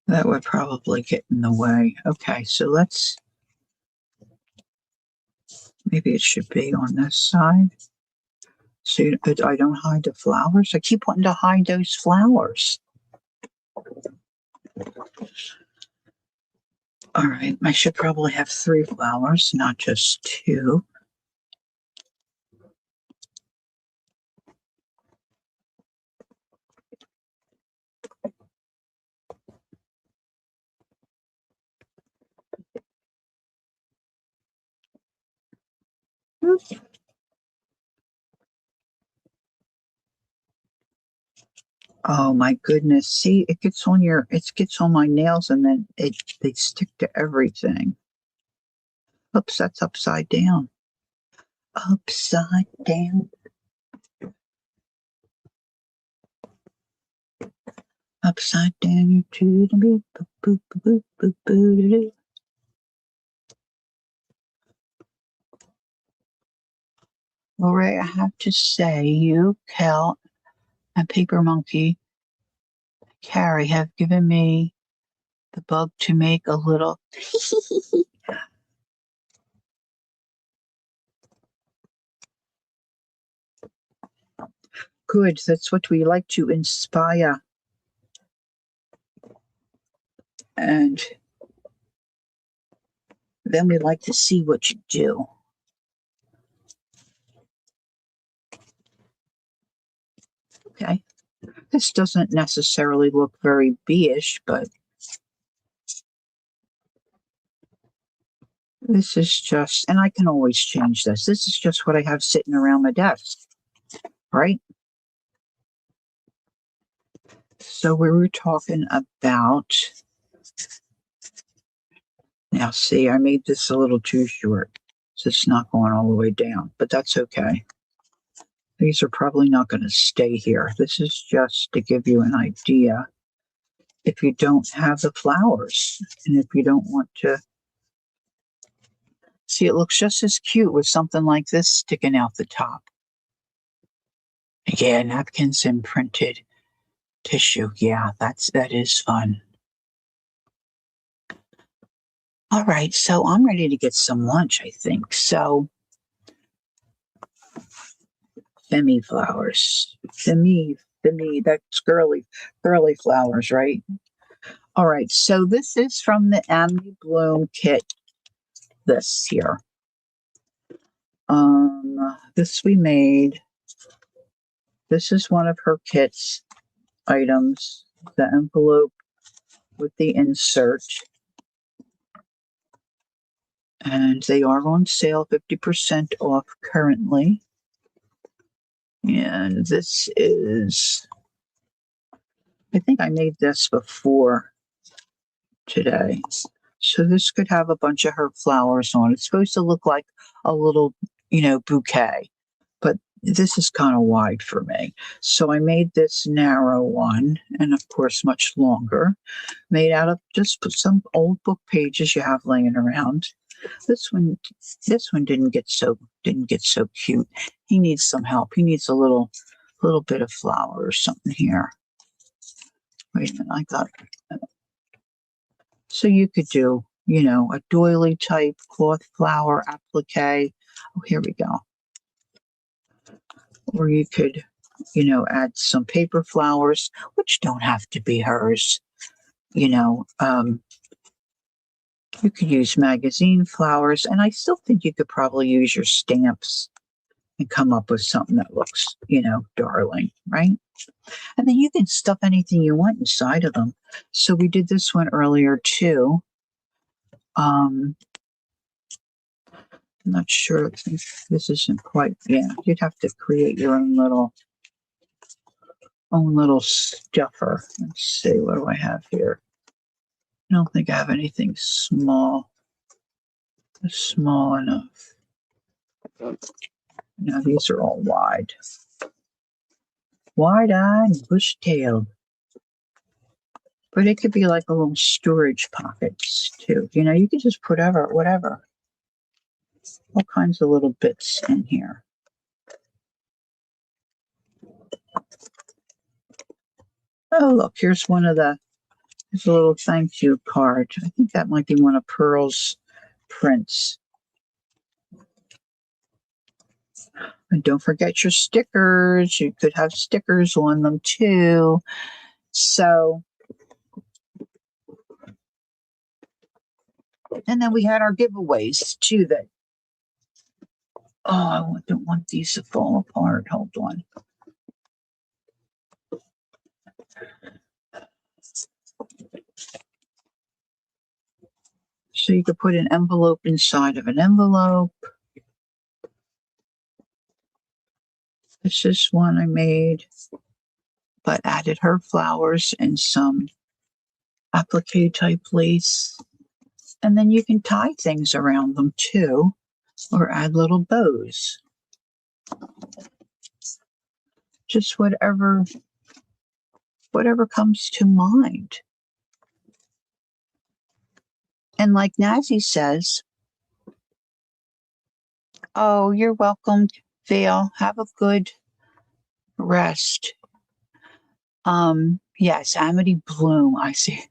That would probably get in the way. Okay, so maybe it should be on this side. So I don't hide the flowers. I keep wanting to hide those flowers. All right, I should probably have 3 flowers, not just 2. Oh my goodness. See, it gets on my nails and then they stick to everything. Oops, that's upside down. Upside down. Upside down to the boop, boop, boop, boop, boop, boop, boop. All right, I have to say, you, Cal, and Paper Monkey, Carrie have given me the bug to make a little. Good, that's what we like to inspire. And Then we like to see what you do. Okay. This doesn't necessarily look very bee-ish, but this is just, and I can always change this. This is just what I have sitting around my desk, right? So we were talking about, now see, I made this a little too short. So it's not going all the way down, but that's okay. These are probably not going to stay here. This is just to give you an idea if you don't have the flowers and if you don't want to. See, it looks just as cute with something like this sticking out the top. Yeah, napkins and printed tissue. Yeah, that is fun. All right, so I'm ready to get some lunch, I think. So, Femi flowers. Femi, that's girly flowers, right? All right, so this is from the Amity Bloom kit. This here. This we made. This is one of her kit's items. The envelope with the insert. And they are on sale, 50% off currently. And this is, I think I made this before today. So this could have a bunch of her flowers on. It's supposed to look like a little, bouquet, but this is kind of wide for me. So I made this narrow one, and of course much longer, made out of just some old book pages you have laying around. This one didn't get so cute. He needs some help. He needs a little bit of flower or something here. Wait a minute, I got it. So you could do, a doily type cloth flower applique. Oh, here we go. Or you could, add some paper flowers, which don't have to be hers. You could use magazine flowers, and I still think you could probably use your stamps and come up with something that looks, darling, right? And then you can stuff anything you want inside of them. So we did this one earlier too. I'm not sure if this isn't quite, yeah, you'd have to create your own little stuffer. Let's see, what do I have here? I don't think I have anything small enough. Now these are all wide-eyed and bush-tailed. But it could be like a little storage pockets too. You could just put whatever. All kinds of little bits in here. Oh, look, here's a little thank you card. I think that might be one of Pearl's prints. And don't forget your stickers. You could have stickers on them too. So, and then we had our giveaways too I don't want these to fall apart. Hold on. So you could put an envelope inside of an envelope. This is one I made, but added her flowers and some applique type lace. And then you can tie things around them too, or add little bows. Just whatever comes to mind. And like Nazi says, oh, you're welcome, Vale. Have a good rest. Yes, Amity Bloom. I see.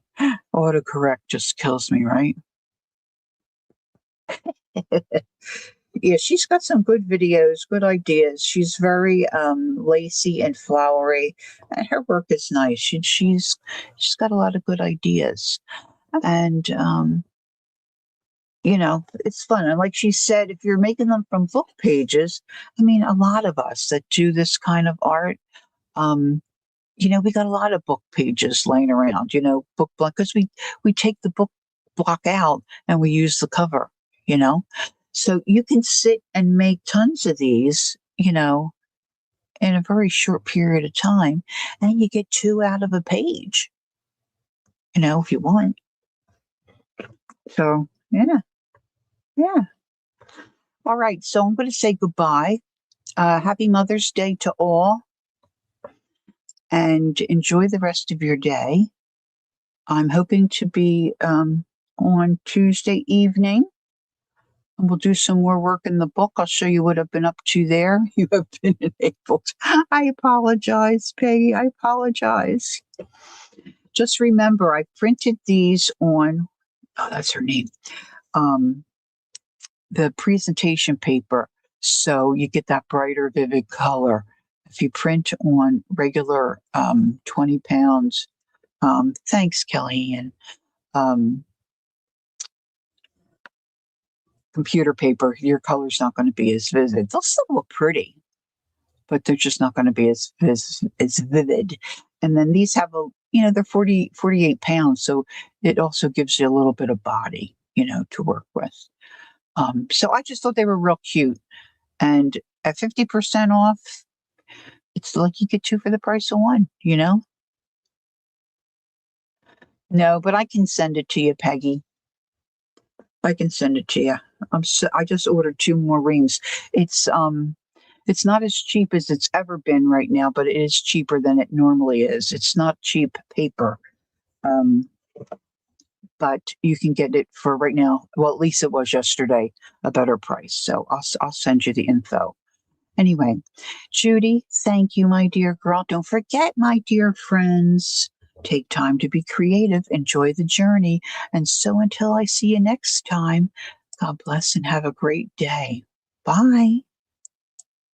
Autocorrect just kills me, right? Yeah, she's got some good videos, good ideas. She's very lacy and flowery, and her work is nice. She's got a lot of good ideas. And it's fun. And like she said, if you're making them from book pages, I mean, a lot of us that do this kind of art, um, we got a lot of book pages laying around, book block, because we take the book block out and we use the cover, you know. So you can sit and make tons of these, in a very short period of time, and you get two out of a page, if you want. So yeah, yeah. All right. So I'm going to say goodbye. Happy Mother's Day to all, and enjoy the rest of your day. I'm hoping to be on Tuesday evening, and we'll do some more work in the book. I'll show you what I've been up to there. You have been enabled. I apologize, Peggy. I apologize. Just remember, I printed these on, oh, that's her name, the presentation paper. So you get that brighter, vivid color. If you print on regular 20 pounds, thanks, Kelly, and computer paper, your color's not going to be as vivid. They'll still look pretty, but they're just not going to be as vivid. And then these have they're 48 pounds. So it also gives you a little bit of body, to work with. So I just thought they were real cute. And at 50% off, it's like you get two for the price of one, No, but I can send it to you, Peggy. I can send it to you. I just ordered two more rings. It's not as cheap as it's ever been right now, but it is cheaper than it normally is. It's not cheap paper. But you can get it for right now. Well, at least it was yesterday, a better price. So I'll send you the info. Anyway, Judy, thank you, my dear girl. Don't forget, my dear friends, take time to be creative, enjoy the journey. And so until I see you next time, God bless and have a great day. Bye.